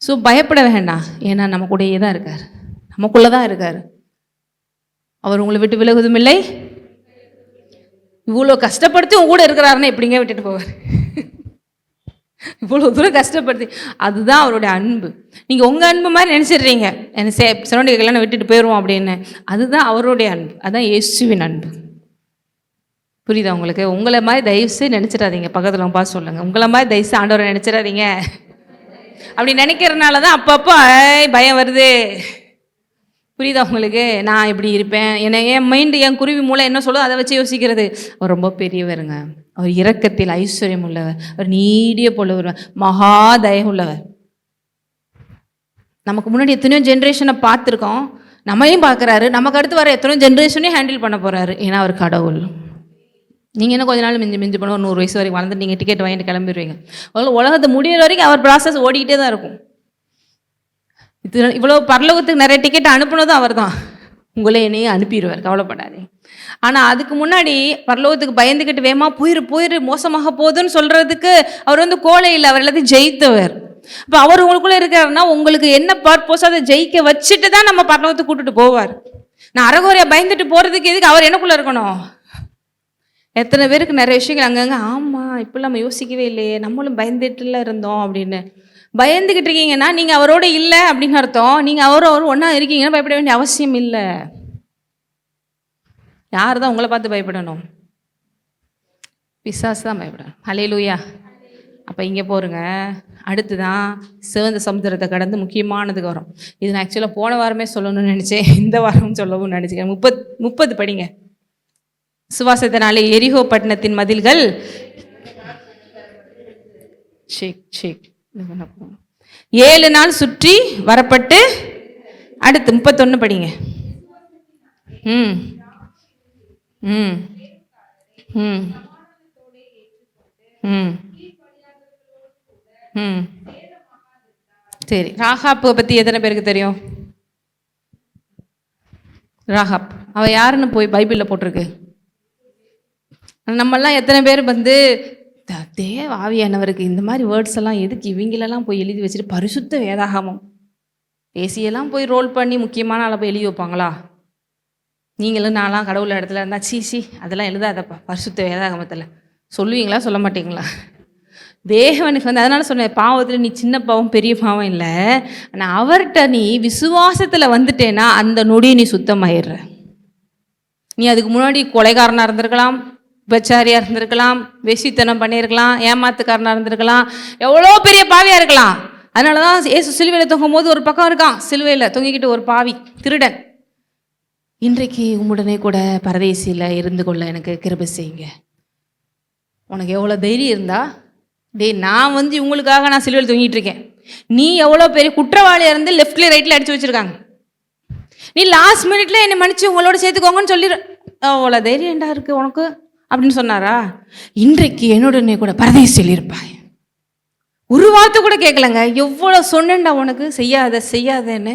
ஸோ பயப்பட வேண்டாம், ஏன்னா நம்ம கூடயே தான் இருக்கார், நமக்குள்ளே தான் இருக்கார். அவர் உங்களை விட்டு விலகுவதும் இல்லை. இவ்வளோ கஷ்டப்படுத்தி உங்க கூட இருக்கிறாருன்னா எப்படிங்க விட்டுட்டு போவார்? இவ்வளோ தூரம் கஷ்டப்படுத்தி, அதுதான் அவருடைய அன்பு. நீங்கள் உங்கள் அன்பு மாதிரி நினச்சிடுறீங்க, எனக்கு சிறோண்டிய கல்யாணம் விட்டுட்டு போயிடுவோம் அப்படின்னு. அதுதான் அவருடைய அன்பு, அதுதான் இயேசுவின் அன்பு. புரியுதா உங்களுக்கு? உங்களை மாதிரி தயவுசு நினச்சிடாதீங்க. பக்கத்தில் பார்த்து சொல்லுங்கள், உங்களை மாதிரி தயவுசு ஆண்டவரை நினச்சிடாதீங்க. அப்படி நினைக்கிறதுனால தான் அப்பப்போ பயம் வருது. புரியுதா உங்களுக்கு? நான் இப்படி இருப்பேன், என் மைண்டு, என் குருவி மூளை என்ன சொல்லுதோ அதை வச்சு யோசிக்கிறது. அவர் ரொம்ப பெரியவருங்க, அவர் இரக்கத்தில் ஐஸ்வர்யம் உள்ளவர், அவர் நீடிய போலவர், மகா தயம் உள்ளவர். நமக்கு முன்னாடி எத்தனையோ ஜென்ரேஷனை பார்த்துருக்கோம், நம்மையும் பார்க்குறாரு, நமக்கு அடுத்து வர எத்தனையோ ஜென்ரேஷனையும் ஹேண்டில் பண்ண போகிறாரு. ஏன்னா அவர் கடவுள். நீங்கள் என்ன கொஞ்ச நாள் மிஞ்சி பண்ண ஒரு 100 வயசு வரைக்கும் வளர்ந்து நீங்கள் டிக்கெட் வாங்கிட்டு கிளம்பிடுவீங்க. உலகத்தை முடிகிற வரைக்கும் அவர் ப்ராசஸ் ஓடிக்கிட்டே தான் இருக்கும். இவ்வளோ பரலோகத்துக்கு நிறைய டிக்கெட் அனுப்புனதும் அவர் தான். உங்களே என்னையும் அனுப்பிடுவார், கவலைப்படாதீங்க. ஆனால் அதுக்கு முன்னாடி பரலோகத்துக்கு பயந்துக்கிட்டு வேமா போயிரு மோசமாக போகுதுன்னு சொல்கிறதுக்கு அவர் வந்து கோலை இல்லை, அவர் எல்லாத்தையும் ஜெயித்தவர். இப்போ அவர் உங்களுக்குள்ளே இருக்காருன்னா உங்களுக்கு என்ன பர்பஸ் அதை ஜெயிக்க வச்சுட்டு தான் நம்ம பரலோகத்துக்கு கூப்பிட்டுட்டு போவார். நான் அறகுறையாக பயந்துட்டு போகிறதுக்கு எதுக்கு அவர் எனக்குள்ளே இருக்கணும்? எத்தனை பேருக்கு நிறைய விஷயங்கள் அங்கங்கே, ஆமாம் இப்படிலாம் நம்ம யோசிக்கவே இல்லையே, நம்மளும் பயந்துட்டுல இருந்தோம் அப்படின்னு. பயந்துக்கிட்டு இருக்கீங்கன்னா நீங்கள் அவரோட இல்லை அப்படின்னு அர்த்தம். நீங்கள் அவரும் ஒன்றா இருக்கீங்கன்னா பயப்பட வேண்டிய அவசியம் இல்லை. யார் தான் உங்களை பார்த்து பயப்படணும்? பிசாசு தான் பயப்படணும். ஹல்லேலூயா. அப்போ இங்கே போருங்க, அடுத்து தான் சிவந்த சமுத்திரத்தை கடந்து முக்கியமானதுக்கு வரும். இது நான் ஆக்சுவலாக போன வாரமே சொல்லணும்னு நினச்சேன், இந்த வாரம் சொல்லவும் நினச்சிக்கிறேன். 30 படிங்க. சுவாசத்தினாலே எரிகோ பட்டணத்தின் மதில்கள் 7 நாள் சுற்றி வரப்பட்டு, அடுத்து 31 படிங்க. சரி, ராகாப்பை பற்றி எத்தனை பேருக்கு தெரியும்? ராகாப் அவ யாருன்னு போய் பைபிளில் போட்டிருக்கு. நம்மெல்லாம் எத்தனை பேர் வந்து தேவ ஆவியானவருக்கு இந்த மாதிரி வேர்ட்ஸ் எல்லாம் எதுக்கு இவங்களெல்லாம் போய் எழுதி வச்சுட்டு பரிசுத்த வேதாகமம் பேசியெல்லாம் போய் ரோல் பண்ணி முக்கியமான ஆளை போய் எழுதி வைப்பாங்களா? நீங்களும் நான்லாம் கடவுள் இடத்துல இருந்தால் சீ அதெல்லாம் எழுதாதப்பா பரிசுத்த வேதாகமத்தில் சொல்லுவீங்களா, சொல்ல மாட்டீங்களா? தேவனுக்கு வந்து அதனால சொன்னேன், பாவத்தில் நீ சின்ன பாவம் பெரிய பாவம் இல்லை, ஆனால் அவர்கிட்ட நீ விசுவாசத்தில் வந்துட்டேன்னா அந்த நொடியை நீ சுத்தமாயிடுற. நீ அதுக்கு முன்னாடி கொலைகாரனாக இருந்திருக்கலாம், விபச்சாரியாக இருந்திருக்கலாம், வெசித்தனம் பண்ணியிருக்கலாம், ஏமாத்துக்காரனாக இருந்திருக்கலாம், எவ்வளோ பெரிய பாவியாக இருக்கலாம். அதனால தான் ஏசு சிலுவையில் தொங்கும் போது ஒரு பக்கம் இருக்கான், சிலுவையில் தொங்கிக்கிட்டு ஒரு பாவி திருடன், இன்றைக்கு உம்முடனே கூட பரதேசியில் இருந்து கொள்ள எனக்கு கிருபை செய்யுங்க. உனக்கு எவ்வளோ தைரியம் இருந்தா, நான் வந்து இவங்களுக்காக நான் சிலுவையில் தொங்கிட்டு இருக்கேன், நீ எவ்வளோ பெரிய குற்றவாளியாக இருந்து லெஃப்ட்லேயே ரைட்டில் அடித்து வச்சுருக்காங்க, நீ லாஸ்ட் மினிட்ல என்னை மன்னிச்சு உங்களோட சேர்த்துக்கோங்கன்னு சொல்லிடு, அவ்வளோ தைரியம்டா இருக்குது உனக்கு அப்படின்னு சொன்னாரா? இன்றைக்கு என்னுடனே கூட பரதேசியில் இருப்பாய். ஒரு வார்த்தை கூட கேட்கலங்க, எவ்வளோ சொன்னேன்டா உனக்கு செய்யாதேன்னு.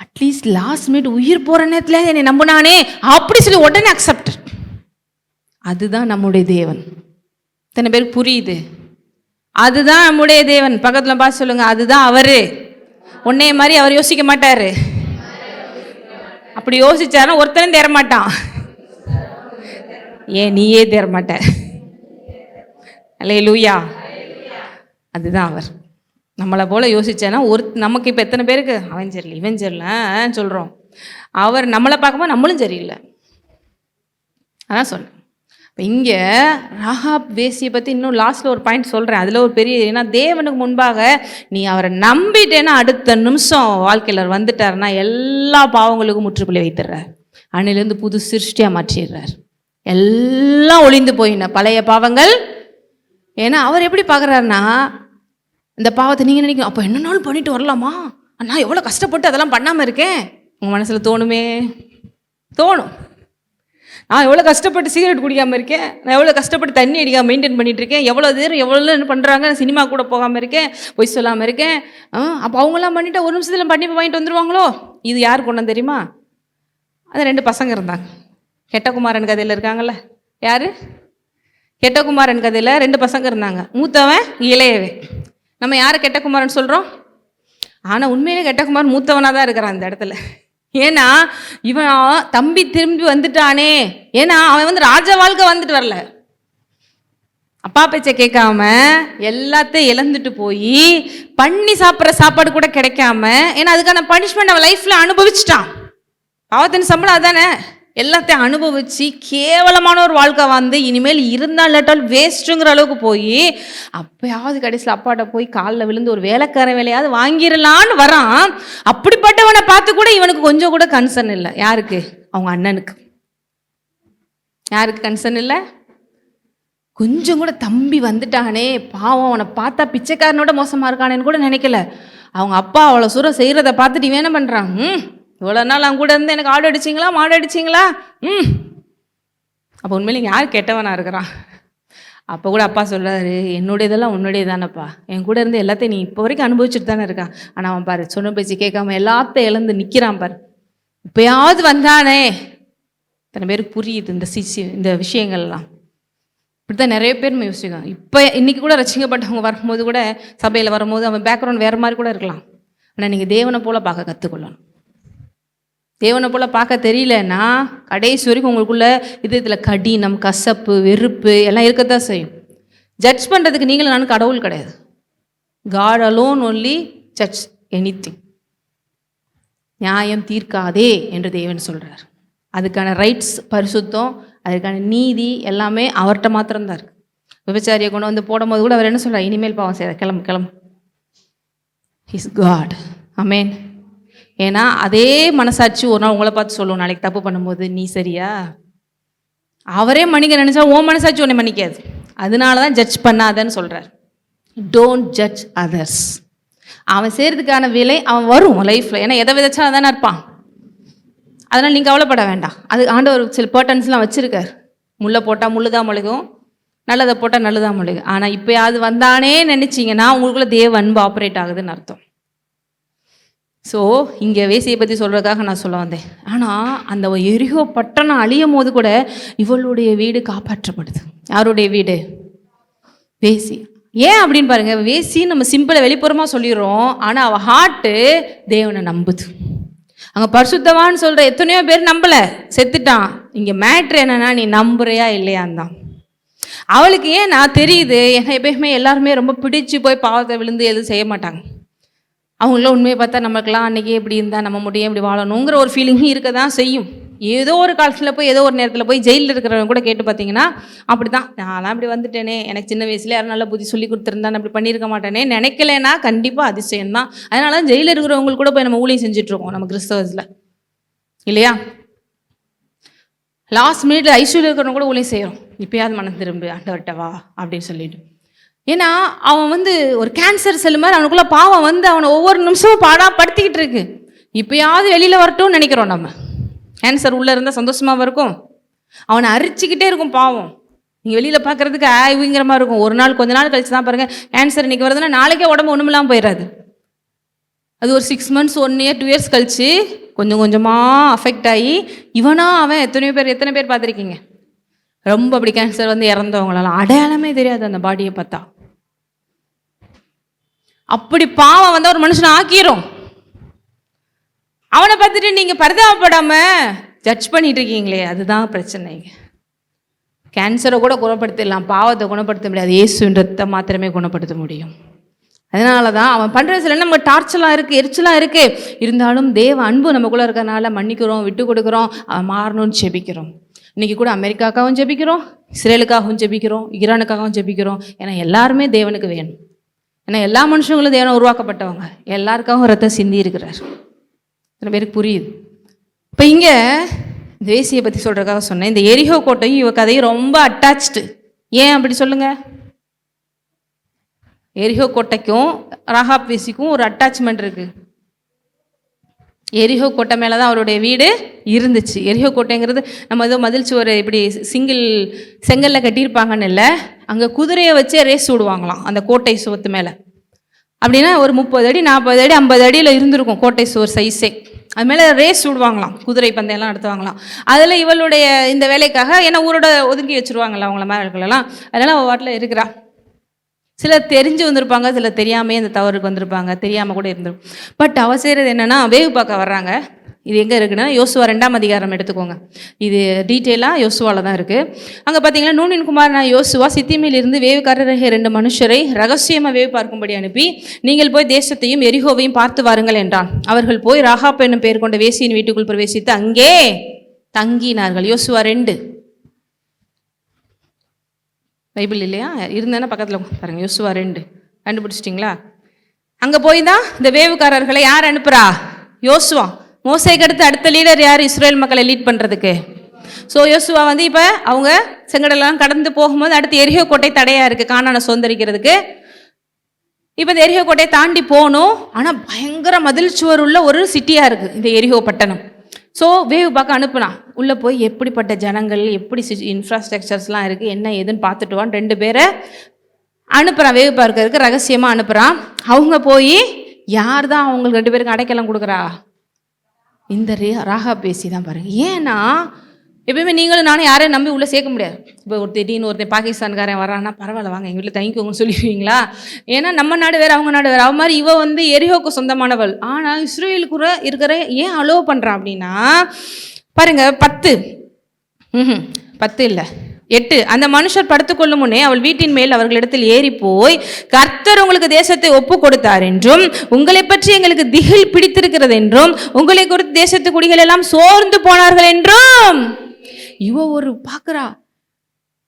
அட்லீஸ்ட் லாஸ்ட் மினிட் உயிர் போகிற நேரத்தில் என்னை நம்பினானே அப்படி சொல்லி உடனே அக்செப்ட். அதுதான் நம்முடைய தேவன். இத்தனை பேருக்கு புரியுது? அதுதான் நம்முடைய தேவன். பக்கத்தில் பார்த்து சொல்லுங்க, அதுதான் அவரு. உன்னைய மாதிரி அவர் யோசிக்க மாட்டாரு. அப்படி யோசிச்சாருன்னா ஒருத்தரும் தேர மாட்டான். ஏன் நீயே தேர மாட்ட? அல்லேலூயா. அதுதான் அவர். நம்மளை போல யோசிச்சேன்னா நமக்கு இப்போ எத்தனை பேருக்கு அவன் சரியில்லை இவன் சரியில்லை சொல்கிறோம். அவர் நம்மளை பார்க்கும்போது நம்மளும் சரியில்லை. அதான் சொன்னேன். இப்போ இங்கே ராகாப் வேசியை பற்றி இன்னும் லாஸ்ட்டில் ஒரு பாயிண்ட் சொல்கிறேன். அதில் ஒரு பெரிய, ஏன்னா தேவனுக்கு முன்பாக நீ அவரை நம்பிட்டேன்னா அடுத்த நிமிஷம் வாழ்க்கையில் வந்துட்டாருன்னா எல்லா பாவங்களுக்கும் முற்றுப்புள்ளி வைத்துடுறார். அன்னிலேருந்து புது சிருஷ்டியாக மாற்றிடுறார். எல்லாம் ஒளிந்து போயின பழைய பாவங்கள். ஏன்னா அவர் எப்படி பார்க்குறாருன்னா, இந்த பாவத்தை நீங்கள் நினைக்கணும், அப்போ என்னன்னாலும் பண்ணிட்டு வரலாமா, நான் எவ்வளோ கஷ்டப்பட்டு அதெல்லாம் பண்ணாமல் இருக்கேன். உங்கள் மனசில் தோணுமே, தோணும். நான் எவ்வளோ கஷ்டப்பட்டு சிகரெட் குடிக்காமல் இருக்கேன், நான் எவ்வளோ கஷ்டப்பட்டு தண்ணி அடிக்காமல் மெயின்டைன் பண்ணிகிட்டு இருக்கேன், எவ்வளோ நேரம் எவ்வளோ என்ன பண்ணுறாங்க, சினிமா கூட போகாமல் இருக்கேன், பொய் சொல்லாமல் இருக்கேன். அப்போ அவங்களாம் பண்ணிவிட்டு ஒரு நிமிஷத்தில் பண்ணி வாங்கிட்டு வந்துடுவாங்களோ. இது யார் கொண்டு தெரியுமா? அது 2 பசங்க இருந்தாங்க. கெட்டகுமாரன் கதையில் இருக்காங்கல்ல, யார்? கெட்டகுமாரன் கதையில் 2 பசங்க இருந்தாங்க. மூத்தவன் இளையவன். நம்ம யாரை கெட்டகுமாரன் சொல்கிறோம்? ஆனால் உண்மையிலே கெட்டகுமாரன் மூத்தவனாக தான் இருக்கிறான் அந்த இடத்துல. ஏன்னா இவன் தம்பி திரும்பி வந்துட்டானே. ஏன்னா அவன் ராஜ வாழ்க்கை வந்துட்டு வரல, அப்பா பேச்சை கேட்காம எல்லாத்தையும் இழந்துட்டு போய் பண்ணி சாப்பிட்ற சாப்பாடு கூட கிடைக்காம, ஏன்னா அதுக்கான பனிஷ்மெண்ட் அவன் லைஃப்பில் அனுபவிச்சிட்டான். பாவத்தின் சம்பளம் அதானே. எல்லாத்தையும் அனுபவிச்சு கேவலமான ஒரு வாழ்க்கை வந்து இனிமேல் இருந்தால் இல்லாட்டால் வேஸ்ட்டுங்கிற அளவுக்கு போய் அப்பயாவது கடைசியில் அப்பாட்ட போய் காலில் விழுந்து ஒரு வேலைக்கார வேலையாவது வாங்கிடலான்னு வரான். அப்படிப்பட்டவனை பார்த்து கூட இவனுக்கு கொஞ்சம் கூட கன்சர்ன் இல்லை. யாருக்கு? அவங்க அண்ணனுக்கு. யாருக்கு கன்சர்ன் இல்லை? கொஞ்சம் கூட தம்பி வந்துட்டானே பாவம், அவனை பார்த்தா பிச்சைக்காரனோட மோசமாக இருக்கானேன்னு கூட நினைக்கல. அவங்க அப்பா அவ்வளோ சூரம் செய்கிறத பார்த்துட்டு இவன் என்ன பண்ணுறான்? இவ்வளோ நாள் அவங்க கூட இருந்து எனக்கு ஆடு அடிச்சிங்களா மாடு அடிச்சிங்களா? அப்போ உண்மையிலே யார் கெட்டவனாக இருக்கிறான்? அப்போ கூட அப்பா சொல்கிறாரு, என்னுடையதெல்லாம் உன்னுடைய தானேப்பா, என் கூட இருந்து எல்லாத்தையும் நீ இப்போ வரைக்கும் அனுபவிச்சுட்டு தானே இருக்கான். ஆனால் அவன் பாரு சொன்ன பேச்சு கேட்காம எல்லாத்தையும் இழந்து நிற்கிறான் பாரு. இப்போயாவது வந்தானே. இத்தனை பேருக்கு புரியுது இந்த விஷயங்கள்லாம். இப்படி தான் நிறைய பேர் யோசிக்கலாம். இப்போ இன்றைக்கி கூட ரசிக்கப்பட்டவங்க வரும்போது கூட சபையில் வரும்போது அவன் பேக்ரவுண்ட் வேறு மாதிரி கூட இருக்கலாம். ஆனால் நீங்கள் தேவனை போல் பார்க்க கற்றுக்கொள்ளணும். தேவனை போல் பார்க்க தெரியலன்னா கடைசி வரைக்கும் உங்களுக்குள்ள இதில் கடினம், கசப்பு, வெறுப்பு எல்லாம் இருக்கத்தான் செய்யும். ஜட்ஜ் பண்ணுறதுக்கு நீங்களும் நானும் கடவுள் கிடையாது. God alone only judge anything. நியாயம் தீர்க்காதே என்று தேவன் சொல்கிறார். அதுக்கான ரைட்ஸ், பரிசுத்தம், அதுக்கான நீதி எல்லாமே அவர்கிட்ட மாத்திரம்தான் இருக்குது. விபச்சாரியை கொண்டு வந்து போடும்போது கூட அவர் என்ன சொல்கிறார்? இனிமேல் பாவம் செய்ய கிளம்பு கிளம்பு. His God. ஆமேன். ஏன்னா அதே மனசாட்சி ஒரு நாள் உங்களை பார்த்து சொல்லுவோம், நாளைக்கு தப்பு பண்ணும்போது நீ சரியா? அவரே மன்னிக்க நினச்சா உன் மனசாட்சி உன்னை மன்னிக்காது. அதனால தான் ஜட்ஜ் பண்ணாதன்னு சொல்கிறார். Don't judge others. அவன் செய்கிறதுக்கான விலை அவன் வரும் லைஃப்பில். ஏன்னா எதை விதைச்சா தானே இருப்பான். அதனால் நீங்கள் கவலைப்பட வேண்டாம். அது ஆண்டவர் சில பேட்டர்ன்ஸ்லாம் வச்சுருக்கார். முள்ளை போட்டால் முள்ளுதான் முழுகும், நல்லதை போட்டால் நல்லதான் முழுகும். ஆனால் இப்போயாவது வந்தானே நினச்சிங்கன்னா உங்களுக்குள்ள தேவ அன்பு ஆப்ரேட் ஆகுதுன்னு அர்த்தம். ஸோ இங்கே வேசியை பற்றி சொல்கிறதுக்காக நான் சொல்ல வந்தேன். ஆனால் அந்த எரிகோ பட்டணம் அழியும் போது கூட இவளுடைய வீடு காப்பாற்றப்படுது. யாருடைய வீடு? வேசி. ஏன் அப்படின்னு பாருங்கள், வேசி நம்ம சிம்பிளாக வெளிப்புறமாக சொல்லிடுறோம், ஆனால் அவள் ஹார்ட்டு தேவனை நம்புது. அங்கே பரிசுத்தவான்னு சொல்கிற எத்தனையோ பேர் நம்பலை, செத்துட்டான். இங்கே மேட்ரு என்னன்னா நீ நம்புறியா இல்லையான் தான். அவளுக்கு ஏன் நான் தெரியுது, ஏன்னா எப்பயுமே எல்லாருமே ரொம்ப பிடிச்சி போய் பாவத்தை விழுந்து எதுவும் செய்ய மாட்டாங்க. அவங்கள உண்மையை பார்த்தா நமக்குலாம் அன்றைக்கி எப்படி இருந்தால் நம்ம முடியும் எப்படி வாழணுங்கிற ஒரு ஃபீலிங்கும் இருக்க தான் செய்யும். ஏதோ ஒரு காலத்தில் போய் ஏதோ ஒரு நேரத்தில் போய் ஜெயிலில் இருக்கிறவங்க கூட கேட்டு பார்த்தீங்கன்னா அப்படி தான், நான்லாம் இப்படி வந்துட்டேனே, எனக்கு சின்ன வயசுல யாரும் நல்லா புத்தி சொல்லி கொடுத்துருந்தா நான் அப்படி பண்ணியிருக்க மாட்டேனே நினைக்கலன்னா கண்டிப்பாக அதிசயம் தான். அதனால தான் ஜெயிலில் இருக்கிறவங்களுக்கு கூட போய் நம்ம ஊழியம் செஞ்சுட்ருக்கோம் நம்ம கிறிஸ்தவஸில், இல்லையா? லாஸ்ட் மினிட்ல ஐசியூவில் இருக்கிறவங்க கூட ஊழியம் செய்கிறோம். இப்போயாவது மனம் திரும்பு, ஆண்டவர்கிட்ட வா அப்படின்னு சொல்லிட்டு. ஏன்னா அவன் ஒரு கேன்சர் செல் மாதிரி அவனுக்குள்ள பாவம் அவனை ஒவ்வொரு நிமிஷமும் படுத்திக்கிட்டு இருக்கு. இப்போயாவது வெளியில் வரட்டும்னு நினைக்கிறோம் நம்ம. கேன்சர் உள்ளே இருந்தால் சந்தோஷமாக இருக்கும், அவனை அரிச்சிக்கிட்டே இருக்கும் பாவம். நீங்கள் வெளியில் பார்க்குறதுக்கு ஆய்வுங்கிற மாதிரி இருக்கும். ஒரு நாள் கொஞ்ச நாள் கழிச்சு தான் பாருங்கள், கேன்சர் இன்றைக்கி வருதுன்னா நாளைக்கே உடம்பு ஒன்றுமில்லாமல் போயிடாது. அது ஒரு 6 months 1 year 2 years கழிச்சு கொஞ்சம் கொஞ்சமாக அஃபெக்ட் ஆகி அவன் எத்தனை பேர் பார்த்துருக்கீங்க? ரொம்ப அப்படி கேன்சர் வந்து இறந்தவங்களாம் அடையாளமே தெரியாது அந்த பாடியை பார்த்தா. அப்படி பாவம் வந்து ஒரு மனுஷனை ஆக்கிரும். அவனை பார்த்துட்டு நீங்க பரிதாபப்படாம ஜட்ஜ் பண்ணிட்டு இருக்கீங்களே, அதுதான் பிரச்சனைங்க. கேன்சரை கூட குணப்படுத்திடலாம், பாவத்தை குணப்படுத்த முடியாது. இயேசுன்றதை மாத்திரமே குணப்படுத்த முடியும். அதனால தான் அவன் பண்ணுற சில நம்ம டார்ச்செலாம் இருக்குது, எரிச்சலாக இருக்குது, இருந்தாலும் தேவ அன்பு நமக்குள்ளே இருக்கிறனால மன்னிக்கிறோம், விட்டு கொடுக்குறோம், அவன் மாறணும்னு ஜெபிக்கிறோம். இன்றைக்கி கூட அமெரிக்காவுக்காகவும் ஜெபிக்கிறோம், இஸ்ரேலுக்காகவும் ஜெபிக்கிறோம், ஈரானுக்காகவும் ஜெபிக்கிறோம். ஏன்னா எல்லாருமே தேவனுக்கு வேணும். ஏன்னா எல்லா மனுஷங்களும் தேவனை உருவாக்கப்பட்டவங்க, எல்லாருக்காகவும் ரத்தம் சிந்தி இருக்கிறார். சில பேருக்கு புரியுது. இப்போ இங்கே இந்த வேசியை பற்றி சொல்கிறதுக்காக சொன்னேன். இந்த எரிகோ கோட்டையும் இவ கதையும் ரொம்ப அட்டாச்சு. ஏன் அப்படி சொல்லுங்கள்? எரிகோ கோட்டைக்கும் ராகாப் வேசிக்கும் ஒரு அட்டாச்மெண்ட் இருக்குது. எரிகோ கோட்டை மேலே தான் அவருடைய வீடு இருந்துச்சு. எரிகோ கோட்டைங்கிறது நம்ம ஏதோ மதில் சுவர் இப்படி சிங்கிள் செங்கல்ல கட்டியிருப்பாங்கன்னு இல்லை, அங்கே குதிரையை வச்சே ரேஸ் விடுவாங்களாம் அந்த கோட்டை சுவத்து மேலே. அப்படின்னா ஒரு 30 அடி 40 அடி 50 அடியில் இருந்திருக்கும் கோட்டை சுவர் சைஸே. அது மேலே ரேஸ் விடுவாங்களாம், குதிரை பந்தயம்லாம் நடத்துவாங்களாம். அதில் இவளுடைய இந்த வேலைக்காக ஏன்னா ஊரோட ஒதுக்கி வச்சுருவாங்களா அவங்கள மேலாம், அதனால் அவள் வாட்டில் இருக்கிறா. சிலர் தெரிஞ்சு வந்திருப்பாங்க, சிலர் தெரியாமே அந்த தவறுக்கு வந்திருப்பாங்க, தெரியாமல் கூட இருந்திருக்கும். பட் அவ செய்கிறது என்னென்னா, வேவு பார்க்க வர்றாங்க. இது எங்கே இருக்குன்னா யோசுவா 2ஆம் அதிகாரம் எடுத்துக்கோங்க. இது டீட்டெயிலாக யோசுவாவில் தான் இருக்குது. அங்கே பார்த்தீங்கன்னா நூனின் குமாரனா யோசுவா சித்திமிலிருந்து வேவுக்காரராகிய 2 மனுஷரை ரகசியமாக வேவு பார்க்கும்படி அனுப்பி, நீங்கள் போய் தேசத்தையும் எரிகோவையும் பார்த்து வாருங்கள் என்றான். அவர்கள் போய் ராகாப் என்னும் பெயர் கொண்ட வேசியின் வீட்டுக்குள் பிரவேசித்து அங்கே தங்கினார்கள். யோசுவா 2 பைபிள் இல்லையா? இருந்தேன்னா பக்கத்தில் பாருங்கள். யோசுவா 2 கண்டுபிடிச்சிட்டிங்களா? அங்கே போய் தான் இந்த வேவுக்காரர்களை யார் அனுப்புகிறா? யோசுவா. மோசேக்கு அடுத்த லீடர் யார் இஸ்ரேல் மக்களை லீட் பண்ணுறதுக்கு? ஸோ யோசுவா வந்து இப்போ அவங்க செங்கடலாம் கடந்து போகும்போது அடுத்து எரிகோ கோட்டை தடையாக இருக்குது கானானை சுதந்திரிக்கிறதுக்கு. இப்போ இந்த எரிகோ கோட்டையை தாண்டி போகணும். ஆனால் பயங்கர மதில் சுவர் உள்ள ஒரு சிட்டியாக இருக்குது இந்த எரிகோ பட்டணம். ஸோ வேவு பார்க்க அனுப்புனா. உள்ளே போய் எப்படிப்பட்ட ஜனங்கள், எப்படி இன்ஃப்ராஸ்ட்ரக்சர்ஸ்லாம் இருக்குது, என்ன ஏதுன்னு பார்த்துட்டு வான்னு 2 பேரை அனுப்புகிறான். வேவு பார்க்கறதுக்கு ரகசியமாக அனுப்புகிறான். அவங்க போய் யார் தான் அவங்களுக்கு 2 பேருக்கு அடைக்கலம் கொடுக்குறா? இந்த ராகாப் வேசி தான் பாருங்கள். ஏன்னா எப்பயுமே நீங்களும் நானும் யாரையும் நம்பி உள்ளே சேர்க்க முடியாது. இப்போ திடீர்னு ஒருத்தன் பாகிஸ்தான்காரன் வரான்னா பரவாயில்ல வாங்க எங்கள் வீட்டில் தங்கிக்கோங்கன்னு சொல்லிடுவீங்களா? ஏன்னா நம்ம நாடு வேறு, அவங்க நாடு வேறு. அவ மாதிரி இவ வந்து எரிகோக்கு சொந்தமானவள். ஆனால் இஸ்ரேலுக்குற இருக்கிற ஏன் அலோவ் பண்ணுறான் அப்படின்னா பாருங்க 10 இல்லை 8. அந்த மனுஷர் படுத்துக்கொள்ளும் முன்னே அவள் வீட்டின் மேல் அவர்களிடத்தில் ஏறி போய், கர்த்தர் உங்களுக்கு தேசத்தை ஒப்பு கொடுத்தார் என்றும் உங்களை பற்றி எங்களுக்கு திகில் பிடித்திருக்கிறது என்றும் உங்களை குறித்து தேசத்து குடிகள் எல்லாம் சோர்ந்து போனார்கள் என்றும். இவ ஒரு பார்க்குறா,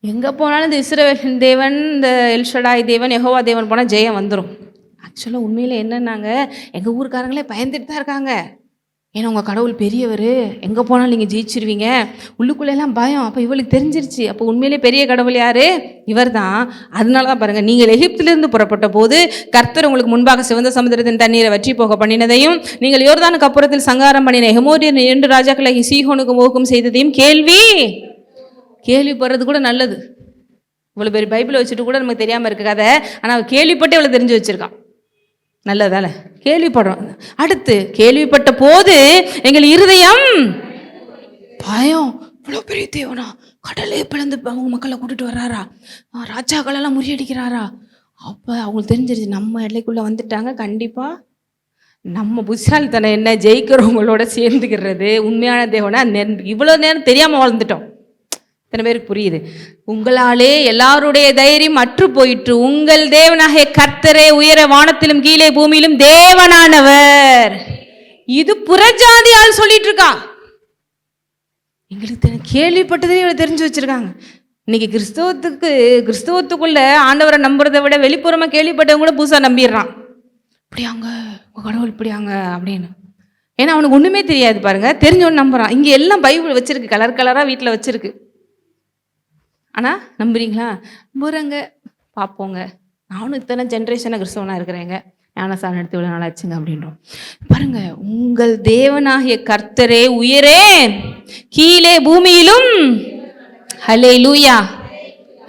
எங்கே போனாலும் இந்த இஸ்ரவேல் தேவன், இந்த எல்ஷடாய் தேவன், யெகோவா தேவன் போனால் ஜெயம் வந்துடும். ஆக்சுவலாக உண்மையில் என்னன்னாங்க, எங்கள் ஊருக்காரங்களே பயந்துட்டு தான் இருக்காங்க. ஏன்னா உங்கள் கடவுள் பெரியவர், எங்கே போனாலும் நீங்கள் ஜெயிச்சிருவீங்க. உள்ளுக்குள்ளெல்லாம் பயம். அப்போ இவளுக்கு தெரிஞ்சிருச்சு, அப்போ உண்மையிலே பெரிய கடவுள் யார்? இவர் தான். அதனால தான் பாருங்கள், நீங்கள் எகிப்திலிருந்து புறப்பட்ட போது கர்த்தர் உங்களுக்கு முன்பாக சிவந்த சமுத்திரத்தின் தண்ணீரை வற்றி போக பண்ணினதையும், நீங்கள் யோர்தானுக்கு அப்புறத்தில் சங்காரம் பண்ணின எமோரியர் 2 ராஜாக்களை சீகோனுக்கும் ஓகும் செய்ததையும் கேள்விப்படுறது கூட நல்லது. இவ்வளோ பெரிய பைபிளை வச்சுட்டு கூட நமக்கு தெரியாமல் இருக்க கதை, ஆனால் கேள்விப்பட்டு இவ்வளோ தெரிஞ்சு வச்சுருக்கான். நல்லதால கேள்விப்படுறோம். அடுத்து கேள்விப்பட்ட போது எங்கள் இருதயம் பயம். இவ்வளோ பெரிய தேவனா, கடலே பிளந்து அவங்க மக்களை கூட்டிட்டு வர்றாரா, ராஜாக்களெல்லாம் முறியடிக்கிறாரா. அப்போ அவங்களுக்கு தெரிஞ்சிருச்சு நம்ம எல்லைக்குள்ளே வந்துட்டாங்க, கண்டிப்பாக நம்ம புத்திசாலித்தனம் என்ன, ஜெயிக்கிறவங்களோட சேர்ந்துக்கிறது. உண்மையான தேவனா இவ்வளோ நேரம் தெரியாமல் வாழ்ந்துட்டோம். எத்தனை பேருக்கு புரியுது? உங்களாலே எல்லாருடைய தைரியம் அற்று போயிற்று. உங்கள் தேவனாகிய கர்த்தரே உயர வானத்திலும் கீழே பூமியிலும் தேவனானவர். இது புறஜாதி ஆள் சொல்லிட்டு இருக்கா. எங்களுக்கு கேள்விப்பட்டதே இவ்வளவு தெரிஞ்சு வச்சிருக்காங்க. இன்னைக்கு கிறிஸ்தவத்துக்குள்ள ஆண்டவரை நம்புறதை விட வெளிப்புறமா கேள்விப்பட்டவங்க கூட புதுசா நம்பிடுறான். இப்படியாங்க உங்க கடவுள் இப்படியாங்க அப்படின்னு. ஏன்னா அவனுக்கு ஒண்ணுமே தெரியாது பாருங்க, தெரிஞ்சவன் நம்புறான். இங்க எல்லாம் பைபிள் வச்சிருக்கு, கலர் கலரா வீட்டுல வச்சிருக்கு. ஆனால் நம்புறீங்களா? நம்புறங்க, பார்ப்போங்க. நானும் இத்தனை ஜென்ரேஷனாக கிறிஸ்தவனாக இருக்கிறேங்க, ஞானசாரம் எடுத்து இவ்வளோ நாளாச்சுங்க அப்படின்றோம். பாருங்க, உங்கள் தேவனாகிய கர்த்தரே உயரே கீழே பூமியிலும். ஹல்லேலூயா.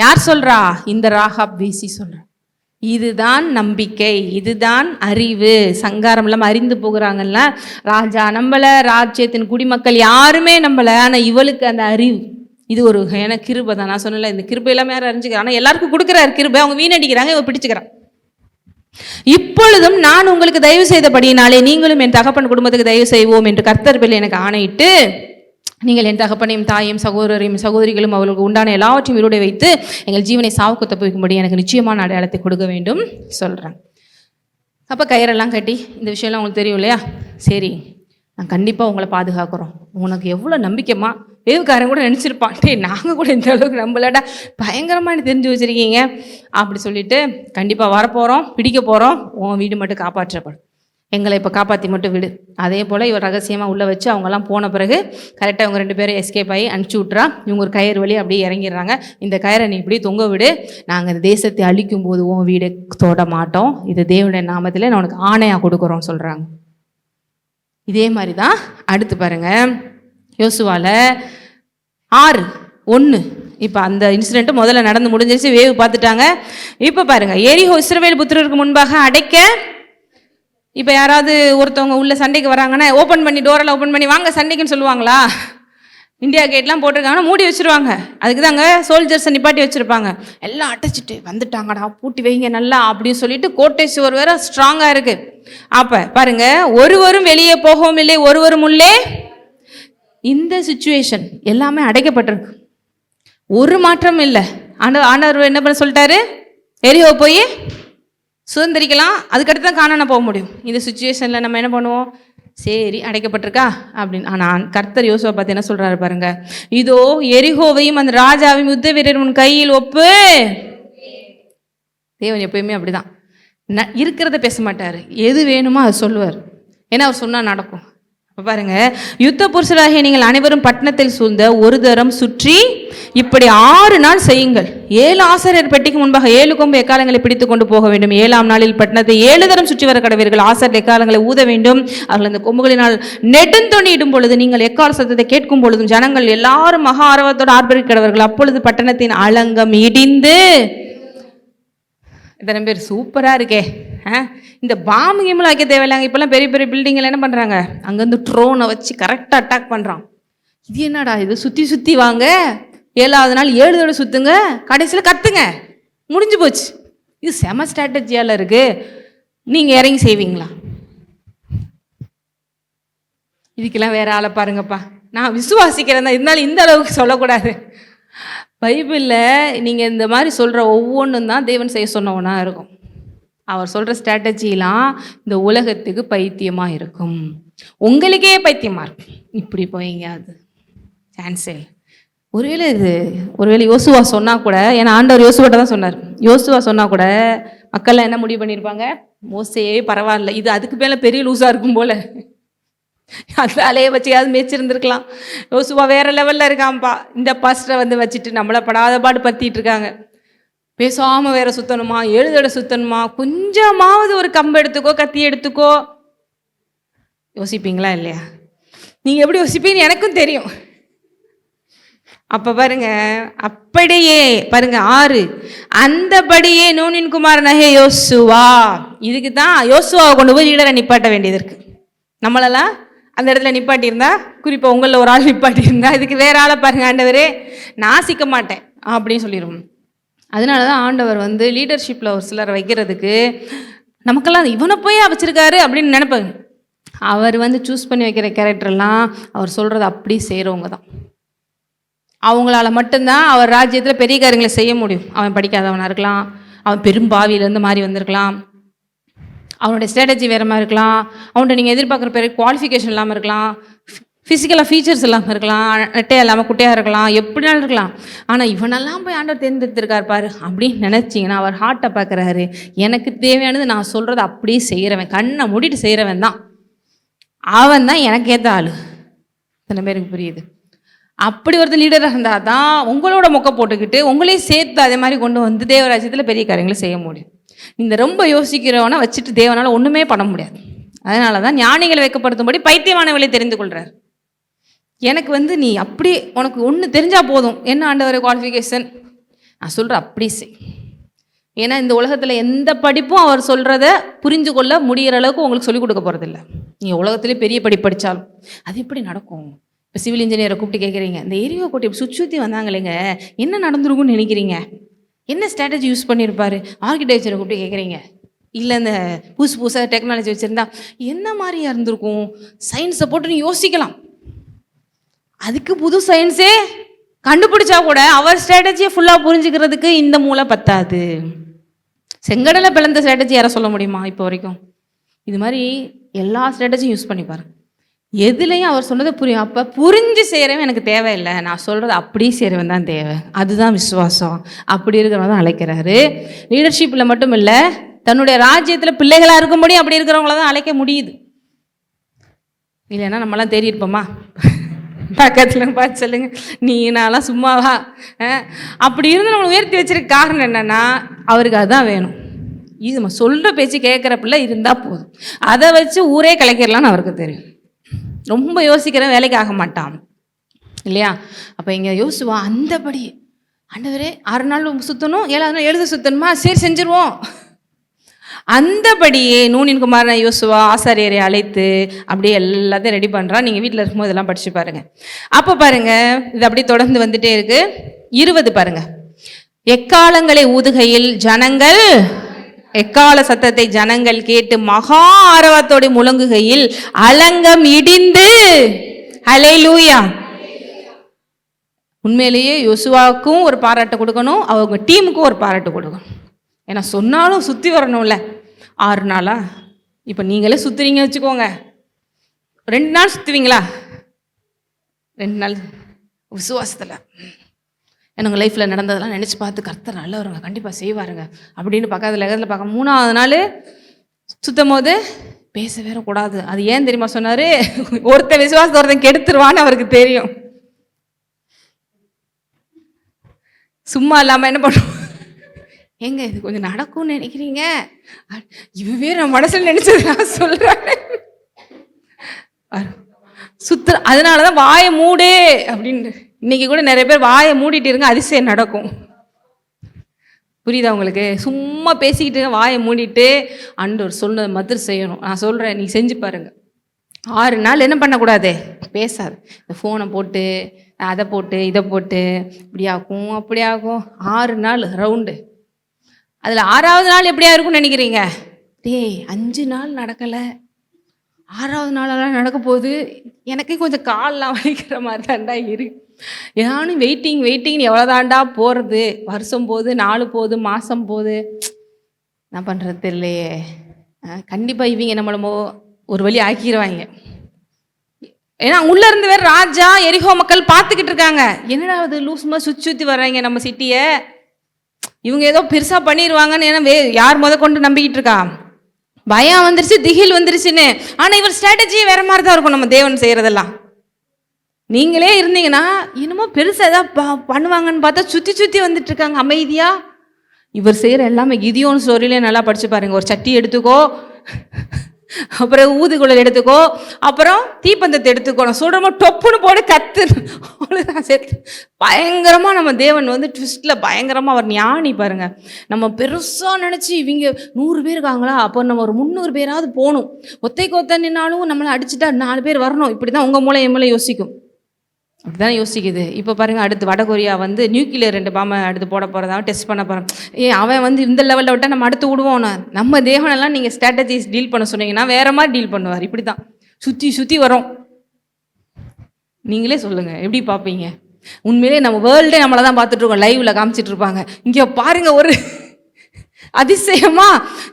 யார் சொல்றா? இந்த ராகாப் வேசி சொல்றா. இதுதான் நம்பிக்கை, இதுதான் அறிவு. சங்காரம் இல்லாமல் அறிந்து போகிறாங்கல்ல, ராஜா நம்பல, ராஜ்யத்தின் குடிமக்கள் யாருமே நம்பல, ஆனால் இவளுக்கு அந்த அறிவு. இது ஒரு எனக்கு கிருபை தான். நான் சொன்னல, இந்த கிருபை எல்லாமே யாரும் அறிஞ்சுக்கிறான், ஆனால் எல்லாருக்கும் கொடுக்குறாரு கிருபை. அவங்க வீணடிக்கிறாங்க, இவ பிடிச்சுக்கிறான். இப்பொழுதும் நான் உங்களுக்கு தயவு செய்தபடியினாலே நீங்களும் என் தகப்பன் குடும்பத்துக்கு தயவு செய்வோம் என்று கர்த்தர் பேரில் எனக்கு ஆணையிட்டு, நீங்கள் என் தகப்பனையும் தாயையும் சகோதரரையும் சகோதரிகளும் அவர்களுக்கு உண்டான எல்லாவற்றையும் உயிரோடு வைத்து எங்கள் ஜீவனை சாவுக்குத்த போய்க்கும்படி எனக்கு நிச்சயமான அடையாளத்தை கொடுக்க வேண்டும் சொல்கிறேன். அப்போ கயிறெல்லாம் கட்டி, இந்த விஷயம்லாம் உங்களுக்கு தெரியும் இல்லையா? சரி, நான் கண்டிப்பாக உங்களை பாதுகாக்கிறோம். உனக்கு எவ்வளோ நம்பிக்கைமா, வேவுக்காரன் கூட நினச்சிருப்பான், டே நாங்கள் கூட இந்த அளவுக்கு நம்பலடா, பயங்கரமாக தெரிஞ்சு வச்சுருக்கீங்க அப்படி சொல்லிட்டு, கண்டிப்பாக வரப்போகிறோம், பிடிக்க போகிறோம், உன் வீடு மட்டும் காப்பாற்றப்படும், எங்களை இப்போ காப்பாற்றி மட்டும் விடு. அதே போல் இவர் ரகசியமாக உள்ளே வச்சு அவங்கெல்லாம் போன பிறகு கரெக்டாக இவங்க 2 பேரும் எஸ்கேப் ஆகி அனுப்பிச்சி விட்றா. இவங்க ஒரு கயிறு வழி அப்படியே இறங்கிடுறாங்க. இந்த கயிறை நீ இப்படி தொங்க விடு, நாங்கள் இந்த தேசத்தை அழிக்கும் போது உன் வீடு தொட மாட்டோம், இது தேவனுடைய நாமத்தில் நான் உனக்கு ஆணையாக கொடுக்குறோம் சொல்கிறாங்க. இதே மாதிரி தான் அடுத்து பாருங்கள், யோசுவாவில் 6:1. இப்போ அந்த இன்சிடென்ட்டு முதல்ல நடந்து முடிஞ்சிருச்சு, வேவு பார்த்துட்டாங்க. இப்போ பாருங்கள், எரிகோ இஸ்ரவேல் புத்திரருக்கு முன்பாக அடைக்க. இப்போ யாராவது ஒருத்தவங்க உள்ள சண்டைக்கு வராங்கன்னா ஓப்பன் பண்ணி, டோரெல்லாம் ஓப்பன் பண்ணி வாங்க சண்டைக்குன்னு சொல்லுவாங்களா? இந்தியா கேட்லாம் போட்டிருக்காங்கன்னா மூடி வச்சுருவாங்க. அதுக்கு தாங்க சோல்ஜர்ஸை நிப்பாட்டி வச்சுருப்பாங்க. எல்லாம் அடைச்சிட்டு வந்துட்டாங்கடா, பூட்டி வைங்க நல்லா அப்படின்னு சொல்லிட்டு கோட்டை சுவர் வேற ஸ்ட்ராங்காக இருக்குது. அப்போ பாருங்க, ஒருவரும் வெளியே போகவும் இல்லை, ஒருவரும் உள்ளே. இந்த சிச்சுவேஷன் எல்லாமே அடைக்கப்பட்டிருக்கு, ஒரு மாற்றம் இல்லை. ஆண்டவர் என்ன பண்ண சொல்லிட்டாரு, எரிகோ போய் சுதந்திரிக்கலாம், அதுக்கடுத்து தான் காணான போக முடியும். இந்த சுச்சுவேஷனில் நம்ம என்ன பண்ணுவோம், சரி அடைக்கப்பட்டிருக்கா அப்படின்னு. ஆனால் கர்த்தர் யோசுவா பார்த்து என்ன சொல்கிறாரு பாருங்க, இதோ எரிகோவையும் அந்த ராஜாவையும் யுத்த வீரர் உன் கையில் ஒப்பு. தேவன் எப்பயுமே அப்படிதான், இருக்கிறத பேச மாட்டார், எது வேணுமோ அதை சொல்லுவார். ஏன்னா அவர் சொன்னால் நடக்கும். இப்போ பாருங்க, யுத்த புருஷராகிய நீங்கள் அனைவரும் பட்டணத்தில் சூழ்ந்த ஒரு தரம் சுற்றி இப்படி 6 நாள் செய்யுங்கள். 7 ஆசாரியர் பெட்டிக்கு முன்பாக 7 கொம்பு எக்காலங்களை பிடித்து கொண்டு போக வேண்டும். 7ஆம் நாளில் பட்டணத்தை 7 தரம் சுற்றி வர கடவீர்கள். ஆசாரியர் எக்காலங்களை ஊத வேண்டும். அவர்கள் அந்த கொம்புகளினால் நெடுந்தொணி இடும் பொழுது நீங்கள் எக்கால சத்தத்தை கேட்கும் பொழுதும் ஜனங்கள் எல்லாரும் மகா ஆரவத்தோடு ஆர்ப்பரிக்க கடவர்கள். அப்பொழுது பட்டணத்தின் அலங்கம் இடிந்து. இத்தனை பேர் சூப்பராக இருக்கே, இந்த பாம்பு கேமில் வைக்க தேவையில்லைங்க. இப்போல்லாம் பெரிய பெரிய பில்டிங்கில் என்ன பண்ணுறாங்க, அங்கேருந்து ட்ரோனை வச்சு கரெக்டாக அட்டாக் பண்ணுறான். இது என்னடா இது, சுற்றி சுற்றி வாங்க, 7ஆவது நாள் 7 தடவை சுற்றுங்க, கடைசியில் கத்துங்க, முடிஞ்சு போச்சு. இது செம ஸ்ட்ராட்டஜியால் இருக்குது. நீங்கள் இறங்கி செய்வீங்களா? இதுக்கெல்லாம் வேற ஆளை பாருங்கப்பா. நான் விசுவாசிக்கிறேன் தான், இருந்தாலும் இந்த அளவுக்கு சொல்லக்கூடாது. பைபிளில் நீங்கள் இந்த மாதிரி சொல்கிற ஒவ்வொன்றும் தான் தேவன் செய்ய சொன்னவனா இருக்கும். அவர் சொல்கிற ஸ்ட்ராட்டஜிலாம் இந்த உலகத்துக்கு பைத்தியமாக இருக்கும், உங்களுக்கே பைத்தியமாக இருக்கும். இப்படி போய்ங்க, அது சான்ஸே. ஒருவேளை யோசுவா சொன்னால் கூட, ஏன்னா ஆண்டவர் யோசுவாட்ட தான் சொன்னார், யோசுவா சொன்னால் கூட மக்கள்லாம் என்ன முடிவு பண்ணியிருப்பாங்க, மோசையே பரவாயில்ல, இது அதுக்கு மேலே பெரிய லூஸாக இருக்கும் போல், அந்த அலையை வச்சுக்காவது மேய்ச்சிருந்துருக்கலாம். யோசுவா வேறு லெவலில் இருக்கான்ப்பா, இந்த பாஸ்டரை வச்சுட்டு நம்மளை படாத பாடு பற்றிட்டு இருக்காங்க. பேசாமல் வேற சுற்றணுமா, 7 தடவை சுற்றணுமா, கொஞ்சமாவது ஒரு கம்பு எடுத்துக்கோ, கத்தி எடுத்துக்கோ. யோசிப்பீங்களா இல்லையா? நீங்கள் எப்படி யோசிப்பீங்கன்னு எனக்கும் தெரியும். அப்போ பாருங்க, அப்படியே பாருங்க 6, அந்தபடியே நூனின் குமாரனாகிய யோசுவா. இதுக்கு தான் யோசுவாவை கொண்டு போய் லீடரை நிப்பாட்ட வேண்டியது இருக்கு. நம்மளெல்லாம் அந்த இடத்துல நிப்பாட்டியிருந்தா, குறிப்பாக உங்களில் ஒரு ஆள் நிப்பாட்டியிருந்தா, இதுக்கு வேற ஆளை பாருங்க, ஆண்டவரே நான் சிக்க மாட்டேன் அப்படின்னு சொல்லிடுவோம். அதனால தான் ஆண்டவர் லீடர்ஷிப்பில் ஒரு சிலர் வைக்கிறதுக்கு, நமக்கெல்லாம் இவனை போய் வச்சிருக்காரு அப்படின்னு நினைப்பாங்க. அவர் சூஸ் பண்ணி வைக்கிற கேரக்டர்லாம் அவர் சொல்கிறத அப்படி செய்கிறவங்க தான். அவங்களால மட்டும்தான் அவர் ராஜ்யத்தில் பெரிய காரியங்களை செய்ய முடியும். அவன் படிக்காதவனாக இருக்கலாம், அவன் பெரும்பாவிலேருந்து மாறி வந்திருக்கலாம், அவனுடைய ஸ்ட்ராட்டஜி வேறு மாதிரி இருக்கலாம், அவன்கிட்ட நீங்கள் எதிர்பார்க்குற பெரிய குவாலிஃபிகேஷன் இல்லாமல் இருக்கலாம், ஃபிசிக்கலாக ஃபீச்சர்ஸ் இல்லாமல் இருக்கலாம், நெட்டையாக இல்லாமல் குட்டையாக இருக்கலாம், எப்படினாலும் இருக்கலாம். ஆனால் இவனெல்லாம் போய் ஆண்டவர் தேர்ந்தெடுத்திருக்கார் பாரு அப்படின்னு நினச்சிங்கன்னா, அவர் ஹார்ட்டை பார்க்குறாரு. எனக்கு தேவையானது நான் சொல்கிறத அப்படியே செய்கிறவன், கண்ணை மூடிட்டு செய்கிறவன் தான், அவன் தான் எனக்கு ஏற்ற ஆள். சில பேருக்கு புரியுது. அப்படி ஒருத்தர் லீடராக இருந்தால் தான் உங்களோட மொக்கை போட்டுக்கிட்டு உங்களையும் சேர்த்து அதே மாதிரி கொண்டு தேவராஜ்யத்தில் பெரிய காரியங்களை செய்ய முடியும். இந்த ரொம்ப யோசிக்கிறவனை வச்சுட்டு தேவனால் ஒன்றுமே பண்ண முடியாது. அதனால தான் ஞானிகளை வைக்கப்படுத்தும்படி பைத்தியமானவளை தெரிந்து கொள்கிறார். எனக்கு நீ அப்படி உனக்கு ஒன்று தெரிஞ்சால் போதும், என்ன ஆண்டவர் குவாலிஃபிகேஷன், நான் சொல்கிறேன் அப்படி செய். ஏன்னா இந்த உலகத்தில் எந்த படிப்பும் அவர் சொல்கிறத புரிஞ்சு கொள்ள முடிகிற அளவுக்கு உங்களுக்கு சொல்லிக் கொடுக்க போகிறதில்ல. நீங்கள் உலகத்திலே பெரிய படிப்பு படித்தாலும் அது எப்படி நடக்கும்? இப்போ சிவில் இன்ஜினியரை கூப்பிட்டு கேட்குறீங்க, இந்த எரிவோ கோட்டை சுற்றி வந்தாங்களேங்க, என்ன நடந்துருக்குன்னு நினைக்கிறீங்க? என்ன ஸ்ட்ராட்டஜி யூஸ் பண்ணியிருப்பாரு? ஆர்கிடெக்சரை கூப்பிட்டு கேட்குறீங்க, இல்லை இந்த புதுசாக டெக்னாலஜி வச்சுருந்தா என்ன மாதிரியா இருந்திருக்கும்? சயின்ஸை போட்டு நீ யோசிக்கலாம். அதுக்கு புது சயின்ஸே கண்டுபிடிச்சா கூட அவர் ஸ்ட்ராட்டஜியை ஃபுல்லாக புரிஞ்சுக்கிறதுக்கு இந்த மூளை பத்தாது. செங்கடலை பிளந்த ஸ்ட்ராட்டஜி யாரை சொல்ல முடியுமா இப்போ வரைக்கும்? இது மாதிரி எல்லா ஸ்ட்ராட்டஜியும் யூஸ் பண்ணிப்பாரு. எதுலேயும் அவர் சொன்னதை புரியும். அப்போ புரிஞ்சு செய்கிறவன் எனக்கு தேவையில்லை, நான் சொல்கிறது அப்படியே செய்கிறவன் தான் தேவை. அதுதான் விசுவாசம். அப்படி இருக்கிறவங்க தான் அழைக்கிறாரு. லீடர்ஷிப்பில் மட்டும் இல்லை, தன்னுடைய ராஜ்யத்தில் பிள்ளைகளாக இருக்கும்படி அப்படி இருக்கிறவங்கள தான் அழைக்க முடியுது. இல்லைன்னா நம்மளாம் தேடி இருப்போமா? பக்கத்தில் பார்த்து சொல்லுங்க, நீ நான்லாம் சும்மாவா? அப்படி இருந்து நம்மளை உயர்த்தி வச்சிருக்க காரணம் என்னென்னா அவருக்கு அதுதான் வேணும். இது நம்ம சொல்கிற பேச்சு கேட்குற பிள்ளை இருந்தால் போதும், அதை வச்சு ஊரே கலைக்கிறலான்னு அவருக்கு தெரியும். ரொம்ப யோசிக்கிற வேலைக்கு ஆக மாட்டான் இல்லையா? அப்போ இங்கே யோசுவா அந்தபடி, ஆண்டவரே 6 நாள் சுற்றணும், 7வது நாள் எழுத சுற்றணுமா, சரி செஞ்சுருவோம். அந்தபடியே நூனின் குமாரன் யோசுவா ஆசாரியரை அழைத்து அப்படியே எல்லாத்தையும் ரெடி பண்ணுறான். நீங்கள் வீட்டில் இருக்கும்போது இதெல்லாம் படித்து பாருங்கள். அப்போ பாருங்கள், இது அப்படியே தொடர்ந்து வந்துட்டே இருக்கு. 20 பாருங்க, எக்காலங்களை ஊதுகையில் ஜனங்கள், எக்கால சத்தத்தை ஜனங்கள் கேட்டு மகா ஆரவத்தோடு முழங்குகையில் அலங்கம் இடிந்து, ஹல்லேலூயா. உண்மையிலேயே யோசுவாவுக்கும் ஒரு பாராட்டு கொடுக்கணும், அவங்க டீமுக்கும் ஒரு பாராட்டு கொடுக்கணும். ஏன்னா சொன்னாலும் சுற்றி வரணும்ல. 6 நாளா? இப்போ நீங்களே சுற்றுறீங்க வச்சுக்கோங்க, 2 நாள் சுற்றுவீங்களா? 2 நாள் விசுவாசத்தில் எனக்கு லைஃப்பில் நடந்ததெல்லாம் நினச்சி பார்த்து கர்த்தர் நல்லவருங்க, கண்டிப்பாக செய்வாருங்க அப்படின்னு பக்கத்தில் இடத்துல பார்க்க 3வது நாள் சுற்றும் போது பேச வேற கூடாது. அது ஏன் தெரியுமா சொன்னார்? ஒருத்தன் விசுவாசத்தை ஒருத்தன் கெடுத்துருவான்னு அவருக்கு தெரியும். சும்மா இல்லாமல் என்ன பண்ணுவோம், ஏங்க இது கொஞ்சம் நடக்கும்னு நினைக்கிறீங்க, இவவே நான் மனசில் நினைச்சது நான் சொல்கிறேன் சுத்த. அதனால தான் வாயை மூடு அப்படின்னு. இன்னைக்கு கூட நிறைய பேர் வாயை மூடிட்டு இருங்க, அதிசயம் நடக்கும். புரியுதா உங்களுக்கு? சும்மா பேசிக்கிட்டு வாயை மூடிட்டு ஆண்டவர் சொன்னதை மாத்திரம் செய்யணும். நான் சொல்கிறேன், நீ செஞ்சு பாருங்க. 6 நாள் என்ன பண்ணக்கூடாது, பேசாது. இந்த ஃபோனை போட்டு அதை போட்டு இதை போட்டு இப்படி ஆகும் அப்படி ஆகும். 6 நாள் ரவுண்டு. அதில் 6வது நாள் எப்படியா இருக்கும்னு நினைக்கிறீங்க? 5 நாள் நடக்கலை, 6வது நாளெல்லாம் நடக்க போகுது. எனக்கே கொஞ்சம் கால்லாம் வலிக்கிற மாதிரி தாண்டா இருக்கு. ஏன்னாலும் வெயிட்டிங் எவ்வளோ தாண்டா போகிறது, வருஷம் போகுது, நாள் போகுது, மாதம் போகுது, நான் பண்ணுறது தெரியலையே. கண்டிப்பாக இவங்க நம்மள ஒரு வழி ஆக்கிடுவாங்க. ஏன்னா உள்ளே இருந்து வேறு ராஜா எரிகோ மக்கள் பார்த்துக்கிட்டு இருக்காங்க, என்னடா அது லூசுமா சுற்றி வர்றாங்க நம்ம சிட்டியை, இவங்க ஏதோ பெருசாக பண்ணிடுவாங்கன்னு. ஏன்னா யார் கொண்டு நம்பிக்கிட்டு இருக்கா? பயம் வந்துருச்சு, திகில் வந்துருச்சுன்னு. ஆனால் இவர் ஸ்ட்ராட்டஜியே வேற மாதிரி தான் இருக்கும். நம்ம தேவன் செய்கிறதெல்லாம் நீங்களே இருந்தீங்கன்னா இன்னமும் பெருசாக ஏதாவது பண்ணுவாங்கன்னு பார்த்தா சுற்றி வந்துட்டு இருக்காங்க அமைதியாக. இவர் செய்கிற எல்லாமே கிதியோன் ஸ்டோரியிலே நல்லா படிச்சு பாருங்க. ஒரு சட்டி எடுத்துக்கோ, அப்புறம் ஊதுகுழல் எடுத்துக்கோ, அப்புறம் தீப்பந்தத்தை எடுத்துக்கோ, நான் சொல்கிறோமோ டொப்புன்னு போட்டு கத்து, அவ்வளோதான் சேர்த்து. பயங்கரமாக நம்ம தேவன் ட்விஸ்ட்டில் பயங்கரமாக அவர் ஞானி பாருங்க. நம்ம பெருசாக நினச்சி இவங்க 100 பேர் இருக்காங்களா, அப்போ நம்ம ஒரு 300 பேராவது போகணும், ஒத்தை நின்னாலும் நம்மளை அடிச்சுட்டா 4 பேர் வரணும். இப்படி தான் உங்கள் மூளை என் மூளை யோசிக்கும், அப்படிதான் யோசிக்குது. இப்போ பாருங்கள், அடுத்து வடகொரியா நியூக்ளியர் 2 பாம்பை அடுத்து போட போகிறதாவும் டெஸ்ட் பண்ண போகிறோம். அவன் இந்த லெவலில் விட்டால் நம்ம அடுத்து விடுவோன்னு. நம்ம தேவனெல்லாம் நீங்கள் ஸ்ட்ராட்டஜிஸ் டீல் பண்ண சொன்னீங்கன்னா வேறு மாதிரி டீல் பண்ணுவார். இப்படி தான் சுற்றி வரும். நீங்களே சொல்லுங்கள், எப்படி பார்ப்பீங்க? உண்மையிலே நம்ம வேர்ல்டே நம்மளை தான் பார்த்துட்ருக்கோம், லைவில் காமிச்சிட்டு இருப்பாங்க. இங்கே பாருங்கள், ஒரு அதிசயமா,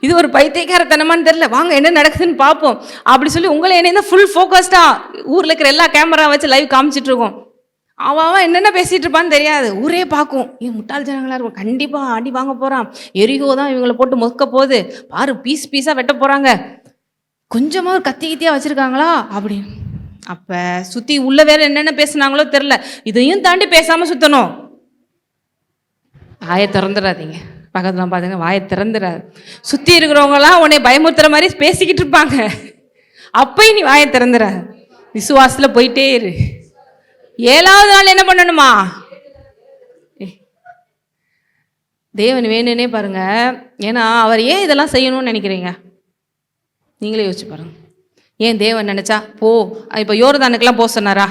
இது ஒரு பைத்தியக்காரத்தனமான்னு தெரியல, வாங்க என்ன நடக்குதுன்னு பார்ப்போம் அப்படி சொல்லி உங்களை என்ன ஃபுல் ஃபோக்கஸ்டாக ஊரில் இருக்கிற எல்லா கேமரா வச்சு லைவ் காமிச்சிட்டு இருக்கோம். அவன் என்னென்ன பேசிகிட்டு இருப்பான்னு தெரியாது, ஊரே பார்க்கும். முட்டாள் ஜனங்களாக இருக்கும், கண்டிப்பாக அடி வாங்க போகிறான், எரிகோ தான் இவங்களை போட்டு மொக்க போகுது பாரு, பீஸாக வெட்ட போகிறாங்க, கொஞ்சமாக ஒரு கத்தியாக வச்சுருக்காங்களா அப்படின்னு. அப்போ சுற்றி உள்ள வேற என்னென்ன பேசுனாங்களோ தெரில, இதையும் தாண்டி பேசாமல் சுற்றணும். ஆய திறந்துடாதீங்க, பக்கத்தில் பார்த்துங்க, வாயை திறந்துடாது. சுற்றி இருக்கிறவங்களாம் உன்னை பயமுறுத்துற மாதிரி பேசிக்கிட்டு இருப்பாங்க, அப்பயும் நீ வாயை திறந்துட, விசுவாசத்தில் போயிட்டே இரு. 7வது நாள் என்ன பண்ணணுமா? தேவன் வேணுன்னே பாருங்க. ஏன்னா அவர் ஏன் இதெல்லாம் செய்யணும்னு நினைக்கிறீங்க? நீங்களே யோசிச்சு பாருங்க. ஏன் தேவன் நினைச்சா போ, இப்போ யோர்தானுக்கெல்லாம் போக சொன்னாரா?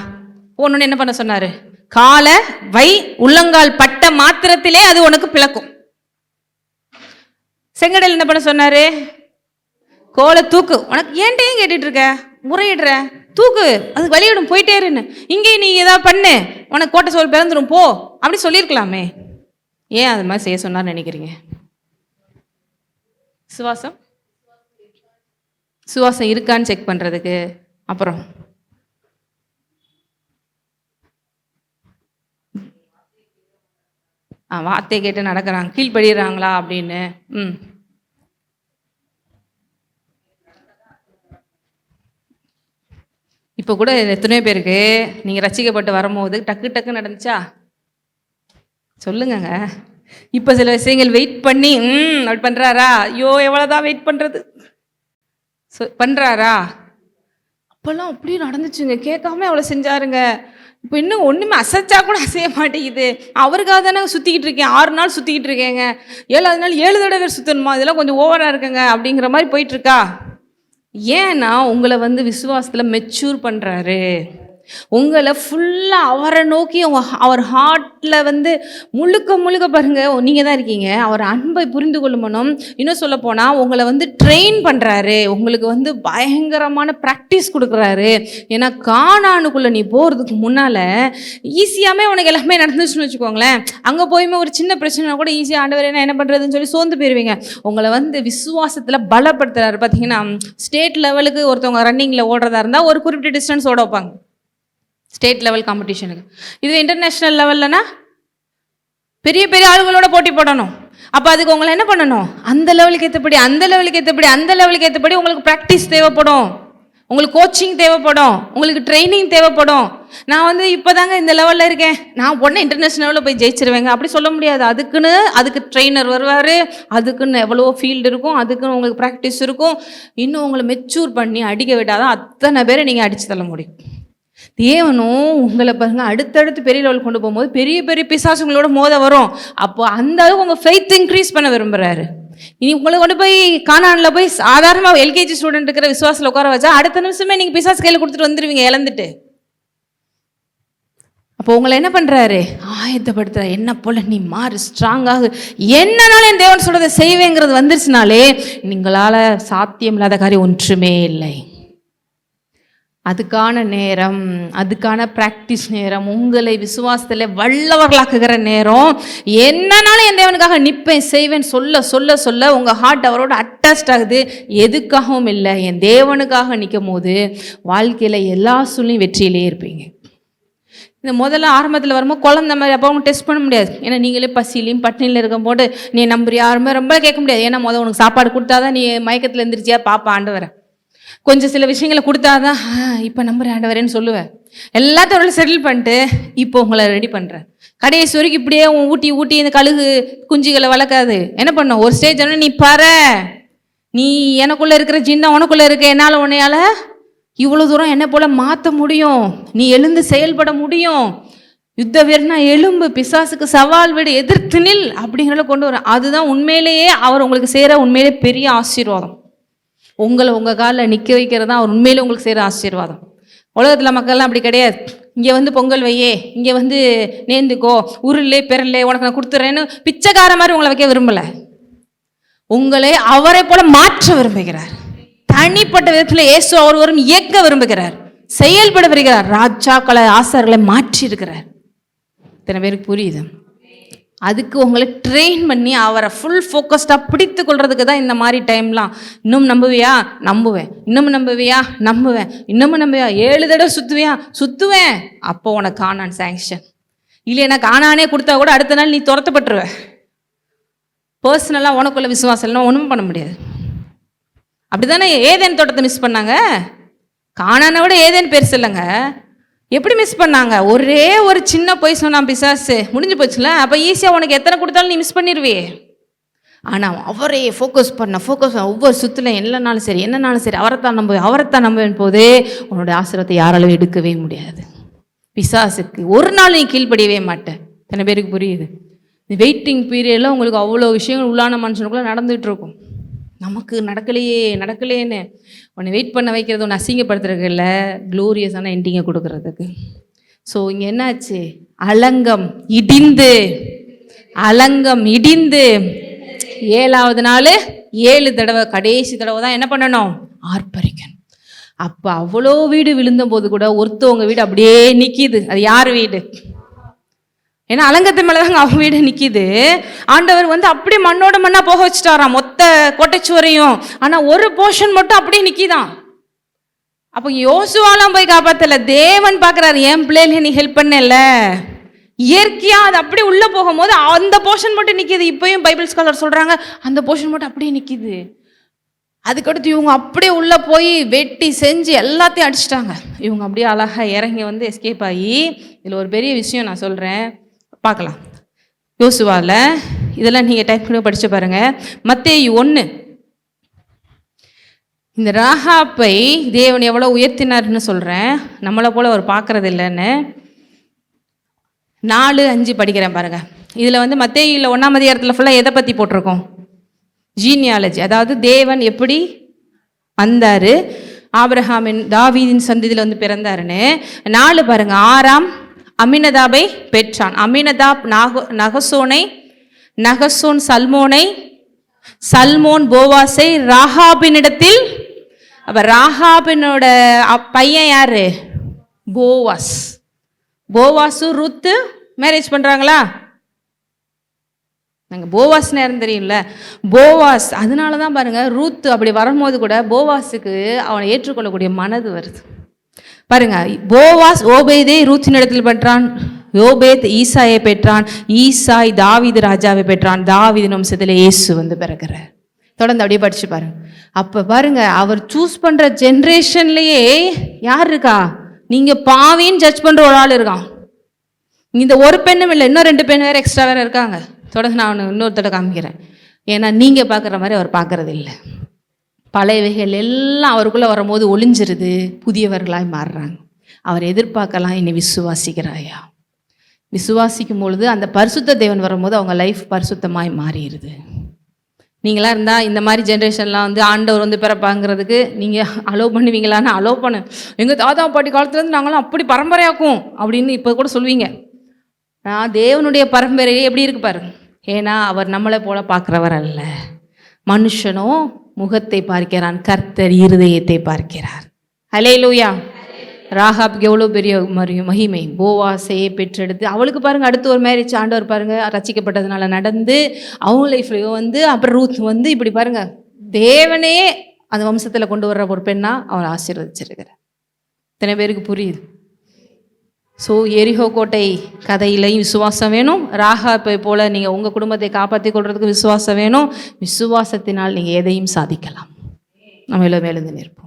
போகணுன்னு என்ன பண்ண சொன்னாரு? காலை வை, உள்ளங்கால் பட்ட மாத்திரத்திலே அது உனக்கு பிளக்கும். செங்கடல் என்ன பண்ண சொன்னாரு? கோலை தூக்கு. உனக்கு ஏன்ட்டையும் கேட்டுட்டு இருக்க, முறையிடுற, தூக்கு, அதுக்கு வழியிடும், போயிட்டே இருன்னு. இங்கேயும் நீ ஏதாவது பண்ணு, உனக்கு கோட்டை சோல் பிறந்துடும் போ அப்படி சொல்லியிருக்கலாமே. ஏன் அது மாதிரி செய்ய சொன்னார்னு நினைக்கிறீங்க? சுவாசம் இருக்கான்னு செக் பண்றதுக்கு. அப்புறம் வார்த்தை கேட்டு நடக்கிறாங்க, கீழ்படுறாங்களா அப்படின்னு. இப்போ கூட எத்தனையோ பேருக்கு நீங்கள் ரசிக்கப்பட்டு வரும்போது டக்கு டக்கு நடந்துச்சா? சொல்லுங்கங்க. இப்போ சில விஷயங்கள் வெயிட் பண்ணி அப்படி பண்ணுறாரா? ஐயோ எவ்வளோதான் வெயிட் பண்ணுறது பண்ணுறாரா? அப்போல்லாம் அப்படி நடந்துச்சுங்க, கேட்காம அவ்வளோ செஞ்சாருங்க. இப்போ இன்னும் ஒன்றுமே அசைச்சா கூட அசைய மாட்டேங்குது. அவருக்காக தானே சுற்றிக்கிட்டு இருக்கேன், 6 நாள் சுற்றிக்கிட்டு இருக்கேங்க, 7வது நாள் 7 தடவை சுற்றணுமா, இதெல்லாம் கொஞ்சம் ஓவராக இருக்குங்க அப்படிங்கிற மாதிரி போயிட்டுருக்கா. ஏன்னா உங்களை விசுவாசத்தில் மெச்சூர் பண்ணுறாரு. உங்களை ஃபுல்லாக அவரை நோக்கி அவர் ஹார்ட்டில் முழுக்க முழுக்க பாருங்க, நீங்கள் தான் இருக்கீங்க. அவர் அன்பை புரிந்து கொள்ளணும். இன்னும் சொல்ல போனால் உங்களை ட்ரெயின் பண்ணுறாரு. உங்களுக்கு பயங்கரமான ப்ராக்டிஸ் கொடுக்குறாரு. ஏன்னா கானானுக்குள்ளே நீ போகிறதுக்கு முன்னால் ஈஸியாகவே உனக்கு எல்லாமே நடந்துச்சுன்னு வச்சுக்கோங்களேன். அங்கே போயுமே ஒரு சின்ன பிரச்சனை கூட ஈஸியாக ஆண்டவர் என்ன பண்ணுறதுன்னு சொல்லி சோர்ந்து போயிடுவீங்க. உங்களை விசுவாசத்தில் பலப்படுத்துறாரு. பார்த்தீங்கன்னா ஸ்டேட் லெவலுக்கு ஒருத்தவங்க ரன்னிங்கில் ஓடுறதா இருந்தால் ஒரு குறிப்பிட்ட டிஸ்டன்ஸ் ஓட வைப்பாங்க, ஸ்டேட் லெவல் காம்படிஷனுக்கு. இது இன்டர்நேஷ்னல் லெவல்லனா பெரிய பெரிய ஆளுகளோட போட்டி போடணும். அப்போ அதுக்கு உங்களை என்ன பண்ணணும்? அந்த லெவலுக்கு ஏற்றபடி உங்களுக்கு ப்ராக்டிஸ் தேவைப்படும், உங்களுக்கு கோச்சிங் தேவைப்படும், உங்களுக்கு ட்ரைனிங் தேவைப்படும். நான் இப்போ தாங்க இந்த லெவலில் இருக்கேன், நான் உடனே இன்டர்நேஷ்னல் லெவலில் போய் ஜெயிச்சிருவேங்க அப்படி சொல்ல முடியாது. அதுக்கு ட்ரெயினர் வருவார், அதுக்குன்னு எவ்வளோ ஃபீல்டு இருக்கும், அதுக்குன்னு உங்களுக்கு ப்ராக்டிஸ் இருக்கும். இன்னும் உங்களை மெச்சூர் பண்ணி அடிக்க விட்டாதான் அத்தனை பேரை நீங்கள் அடித்து தள்ள முடியும். தேவனும் உங்களை பாருங்க அடுத்தடுத்து பெரிய லெவல் கொண்டு போகும்போது பெரிய பெரிய பிசாசுங்களோட மோத வரும். அப்போ அந்த அளவுக்கு உங்கள் ஃபெய்த் இன்க்ரீஸ் பண்ண விரும்புகிறாரு. இனி உங்களை கொண்டு போய் கானானில் போய் சாதாரணமாக எல்கேஜி ஸ்டூடெண்ட் இருக்கிற விசுவாசத்தில் உட்கார வச்சா அடுத்த நிமிஷமே நீங்கள் பிசாசு கையில் கொடுத்துட்டு வந்துடுவீங்க இழந்துட்டு. அப்போ உங்களை என்ன பண்ணுறாரு? ஆயத்தப்படுத்துற, என்ன போல நீ மாறு, ஸ்ட்ராங்காக, என்னன்னாலும் என் தேவன் சொல்றதை செய்வேங்கிறது வந்துருச்சுனாலே நீங்களால் சாத்தியம் இல்லாத காரியம் ஒன்றுமே இல்லை. அதுக்கான நேரம், அதுக்கான ப்ராக்டிஸ் நேரம், உங்களை விசுவாசத்தில் வல்லவர்களாக்குகிற நேரம். என்னன்னாலும் என் தேவனுக்காக நிற்பேன் செய்வேன் சொல்ல சொல்ல சொல்ல உங்கள் ஹார்ட் அவரோட அட்டாச்ட் ஆகுது. எதுக்காகவும் இல்லை, என் தேவனுக்காக நிற்கும் போது வாழ்க்கையில் எல்லா சூழ்நிலையும் வெற்றியிலே இருப்பீங்க. இந்த முதல்ல ஆரம்பத்தில் வரும்போது குழந்த மாதிரி அப்போ அவங்க டெஸ்ட் பண்ண முடியாது. ஏன்னா நீங்களே பசியிலையும் பட்டினியில் இருக்கும் போது நீ நம்புறியா யாருமே ரொம்ப கேட்க முடியாது. ஏன்னா உனக்கு சாப்பாடு கொடுத்தாதான் நீ மயக்கத்தில் எழுந்திரிச்சியா பாப்பா ஆண்டவரை, கொஞ்சம் சில விஷயங்களை கொடுத்தாதான் இப்போ நம்புற ஆண்டவரேன்னு சொல்லுவேன். எல்லாத்தோட செட்டில் பண்ணிட்டு இப்போ உங்களை ரெடி பண்ணுறேன். கடைசி வரைக்கும் இப்படியே ஊட்டி ஊட்டி இந்த கழுகு குஞ்சுகளை வளர்க்காது. என்ன பண்ணும், ஒரு ஸ்டேஜ் ஆனால் நீ பாரு, நீ எனக்குள்ளே இருக்கிற ஜின்னா உனக்குள்ளே இருக்க, என்னால் உன்னையால் இவ்வளோ தூரம் என்ன போல் மாற்ற முடியும், நீ எழுந்து செயல்பட முடியும். யுத்த வீரனா எலும்பு, பிசாசுக்கு சவால் விடு, எதிர்த்து நில் அப்படிங்கிறத கொண்டு வர. அதுதான் உண்மையிலேயே அவர் உங்களுக்கு செய்கிற உண்மையிலே பெரிய ஆசீர்வாதம். உங்களை உங்கள் காலில் நிற்க வைக்கிறது தான் அவர் உண்மையிலே உங்களுக்கு செய்கிற ஆசீர்வாதம். உலகத்தில் மக்கள்லாம் அப்படி கிடையாது. இங்கே பொங்கல் வையே, இங்கே நேர்ந்துக்கோ, உருளே பெறலே உனக்கு நான் கொடுத்துட்றேன்னு பிச்சைக்கார மாதிரி உங்களை வைக்க விரும்பலை. உங்களை அவரை போல மாற்ற விரும்புகிறார். தனிப்பட்ட விதத்தில் இயேசு அவர் வரும் இயக்க விரும்புகிறார், செயல்பட வருகிறார். ராஜாக்களை ஆசார்களை மாற்றி இருக்கிறார். இத்தனை பேருக்கு புரியுது? அதுக்கு உங்களை ட்ரெயின் பண்ணி அவரை ஃபுல் ஃபோக்கஸ்டாக பிடித்து கொள்றதுக்கு தான் இந்த மாதிரி டைம்லாம். இன்னும் நம்புவியா? நம்புவேன். இன்னமும் நம்புவியா? நம்புவேன். இன்னமும் நம்புவியா? 7 தடவை சுற்றுவியா? சுற்றுவேன். அப்போ உனக்கு காணான் சாங்ஷன் இல்லையா? காணானே கொடுத்தா கூட அடுத்த நாள் நீ துரத்தப்பட்டுருவேன். பர்சனலாக உனக்குள்ள விசுவாசம்லாம் ஒன்றும் பண்ண முடியாது. அப்படி தானே ஏதேன் தோட்டத்தை மிஸ் பண்ணாங்க. காணானை விட ஏதேன் பெருசு இல்லைங்க. எப்படி மிஸ் பண்ணாங்க? ஒரே ஒரு சின்ன பொய் சொன்னான் பிசாசு, முடிஞ்சு போச்சுல. அப்போ ஈஸியாக உனக்கு எத்தனை கொடுத்தாலும் நீ மிஸ் பண்ணிடுவே. ஆனால் அவரே ஃபோக்கஸ் பண்ண ஒவ்வொரு சுற்றுலையும் என்னன்னாலும் சரி அவரைத்தான் நம்புவேன் போது உன்னோட ஆசீர்வாதத்தை யாராலும் எடுக்கவே முடியாது. பிசாசுக்கு ஒரு நாள் நீ கீழ்ப்படியவே மாட்டேன். எத்தனை பேருக்கு புரியுது? இந்த வெயிட்டிங் பீரியடில் உங்களுக்கு அவ்வளோ விஷயங்கள் உள்ளான மனுஷனுக்குள்ளே நடந்துகிட்டு இருக்கும். நமக்கு நடக்கலையேன்னு உன்னை வெயிட் பண்ண வைக்கிறது, ஒன்று அசிங்கப்படுத்துறதுக்கு இல்லை, க்ளோரியஸான எண்டிங்கை கொடுக்கறதுக்கு. ஸோ இங்கே என்னாச்சு? அலங்கம் இடிந்து 7வது நாள் 7 தடவை, கடைசி தடவை தான் என்ன பண்ணணும்? ஆர்ப்பரிக்கணும். அப்போ அவ்வளோ வீடு விழுந்த போது கூட ஒருத்தவங்க வீடு அப்படியே நிற்கிது. அது யார் வீடு? ஏன்னா அலங்கத்து மேலே தாங்க அவங்க வீடு நிற்கிது. ஆண்டவர் வந்து அப்படியே மண்ணோட மண்ணா போக வச்சுட்டாராம் மொத்த கோட்டைச்சுவரையும். ஆனால் ஒரு போர்ஷன் மட்டும் அப்படியே நிற்கிதான். அப்போ யோசுவாலாம் போய் காப்பாற்றல, தேவன் பார்க்குறாரு, என் பிள்ளைல நீ ஹெல்ப் பண்ணல. இயற்கையாக அது அப்படியே உள்ளே போகும்போது அந்த போர்ஷன் மட்டும் நிற்கிது. இப்போயும் பைபிள் ஸ்காலர் சொல்கிறாங்க அந்த போர்ஷன் மட்டும் அப்படியே நிற்கிது. அதுக்கடுத்து இவங்க அப்படியே உள்ளே போய் வெட்டி செஞ்சு எல்லாத்தையும் அடிச்சிட்டாங்க. இவங்க அப்படியே அழகாக இறங்கி வந்து எஸ்கேப் ஆகி. இதில் ஒரு பெரிய விஷயம் நான் சொல்கிறேன், பார்க்கலாம். யோசுவாவில் இதெல்லாம் நீங்கள் டைப் பண்ணி படித்து பாருங்கள். மத்தேயு 1, இந்த ராகாப்பை தேவன் எவ்வளோ உயர்த்தினார்னு சொல்கிறேன். நம்மளை போல் அவர் பார்க்குறது இல்லைன்னு 4-5 படிக்கிறேன் பாருங்கள். இதில் வந்து மத்தேயுல 1ஆம் அதிகாரத்தில் ஃபுல்லாக எதை பற்றி போட்டிருக்கோம்? ஜீனியாலஜி, அதாவது தேவன் எப்படி வந்தார், ஆபிரகாமின் தாவீதின் சந்ததியில் வந்து பிறந்தாருன்னு. 4 பாருங்க. 6ஆம் அமினதாபை பெற்றான். அமினதாப் நகசோனை, நகசோன் சல்மோனை, சல்மோன் போவாஸை ராகாபினிடத்தில். அப்ப ராகாபினோட பையன் யாரு? போவாஸ். போவாஸு ரூத்து மேரேஜ் பண்றாங்களா? நாங்கள் போவாஸ் நேரம் தெரியும்ல, போவாஸ். அதனால தான் பாருங்கள், ரூத்து அப்படி வரும்போது கூட போவாஸுக்கு அவனை ஏற்றுக்கொள்ளக்கூடிய மனது வருது பாருங்க. போவாஸ் ஓபேதை ரூத்தின் இடத்தில் பெற்றான், யோபேத் ஈசாயை பெற்றான், ஈசாய் தாவீது ராஜாவை பெற்றான், தாவீது வம்சத்தில் இயேசு வந்து பிறக்கிறார். தொடர்ந்து அப்படியே படிச்சு பாருங்க. அப்போ பாருங்க, அவர் சூஸ் பண்ணுற ஜென்ரேஷன்லேயே யார் இருக்கா? நீங்கள் பாவின்னு ஜட்ஜ் பண்ணுற ஒரு ஆள் இருக்கான். இந்த ஒரு பெண்ணும் இல்லை, இன்னும் 2 பெண் வேறு எக்ஸ்ட்ரா வேறு இருக்காங்க. தொடர்ந்து நான் இன்னொருத்தட காமிக்கிறேன். ஏன்னா நீங்கள் பார்க்குற மாதிரி அவர் பார்க்கறது இல்லை. பழையவைகள் எல்லாம் அவருக்குள்ளே வரும்போது ஒளிஞ்சிருது, புதியவர்களாய் மாறுறாங்க. அவர் எதிர்பார்க்கலாம், என்னை விசுவாசிக்கிறாயா? விசுவாசிக்கும் பொழுது அந்த பரிசுத்த தேவன் வரும்போது அவங்க லைஃப் பரிசுத்தமாய் மாறிடுது. நீங்களாம் இருந்தால் இந்த மாதிரி ஜென்ரேஷன்லாம் வந்து ஆண்டவர் வந்து பிறப்பாங்கிறதுக்கு நீங்கள் அலோவ் பண்ணுவீங்களான்னு? அலோவ் பண்ணு. எங்கள் தாத்தா பாட்டி காலத்துலேருந்து நாங்களாம் அப்படி பரம்பரையாக்கும் அப்படின்னு இப்போ கூட சொல்லுவீங்க. நான் தேவனுடைய பரம்பரையே எப்படி இருக்கு பாருங்க. ஏன்னா அவர் நம்மளை போல பார்க்குறவர் அல்ல. மனுஷனோ முகத்தை பார்க்கிறான், கர்த்தர் இருதயத்தை பார்க்கிறார். ஹல்லேலூயா. ராகாப்க்கு எவ்வளோ பெரிய மகிமை. போவாசையை பெற்றெடுத்து அவளுக்கு பாருங்கள், அடுத்து ஒரு மேரேஜ் ஆண்டவர் பாருங்கள் ரசிக்கப்பட்டதுனால நடந்து அவங்க லைஃப்லையோ வந்து, அப்புறம் ரூத் வந்து இப்படி பாருங்கள், தேவனே அந்த வம்சத்தில் கொண்டு வர்ற ஒரு பெண்ணா அவர் ஆசீர்வதிச்சிருக்கிறார். இத்தனை பேருக்கு புரியுது. ஸோ எரிகோ கோட்டை கதையிலையும் விசுவாசம் வேணும். ராகாப்பை போல் நீங்கள் உங்கள் குடும்பத்தை காப்பாற்றி கொள்றதுக்கு விசுவாசம் வேணும். விசுவாசத்தினால் நீங்கள் எதையும் சாதிக்கலாம். நம்ம எல்லோரும் எழுந்து நிற்போம்.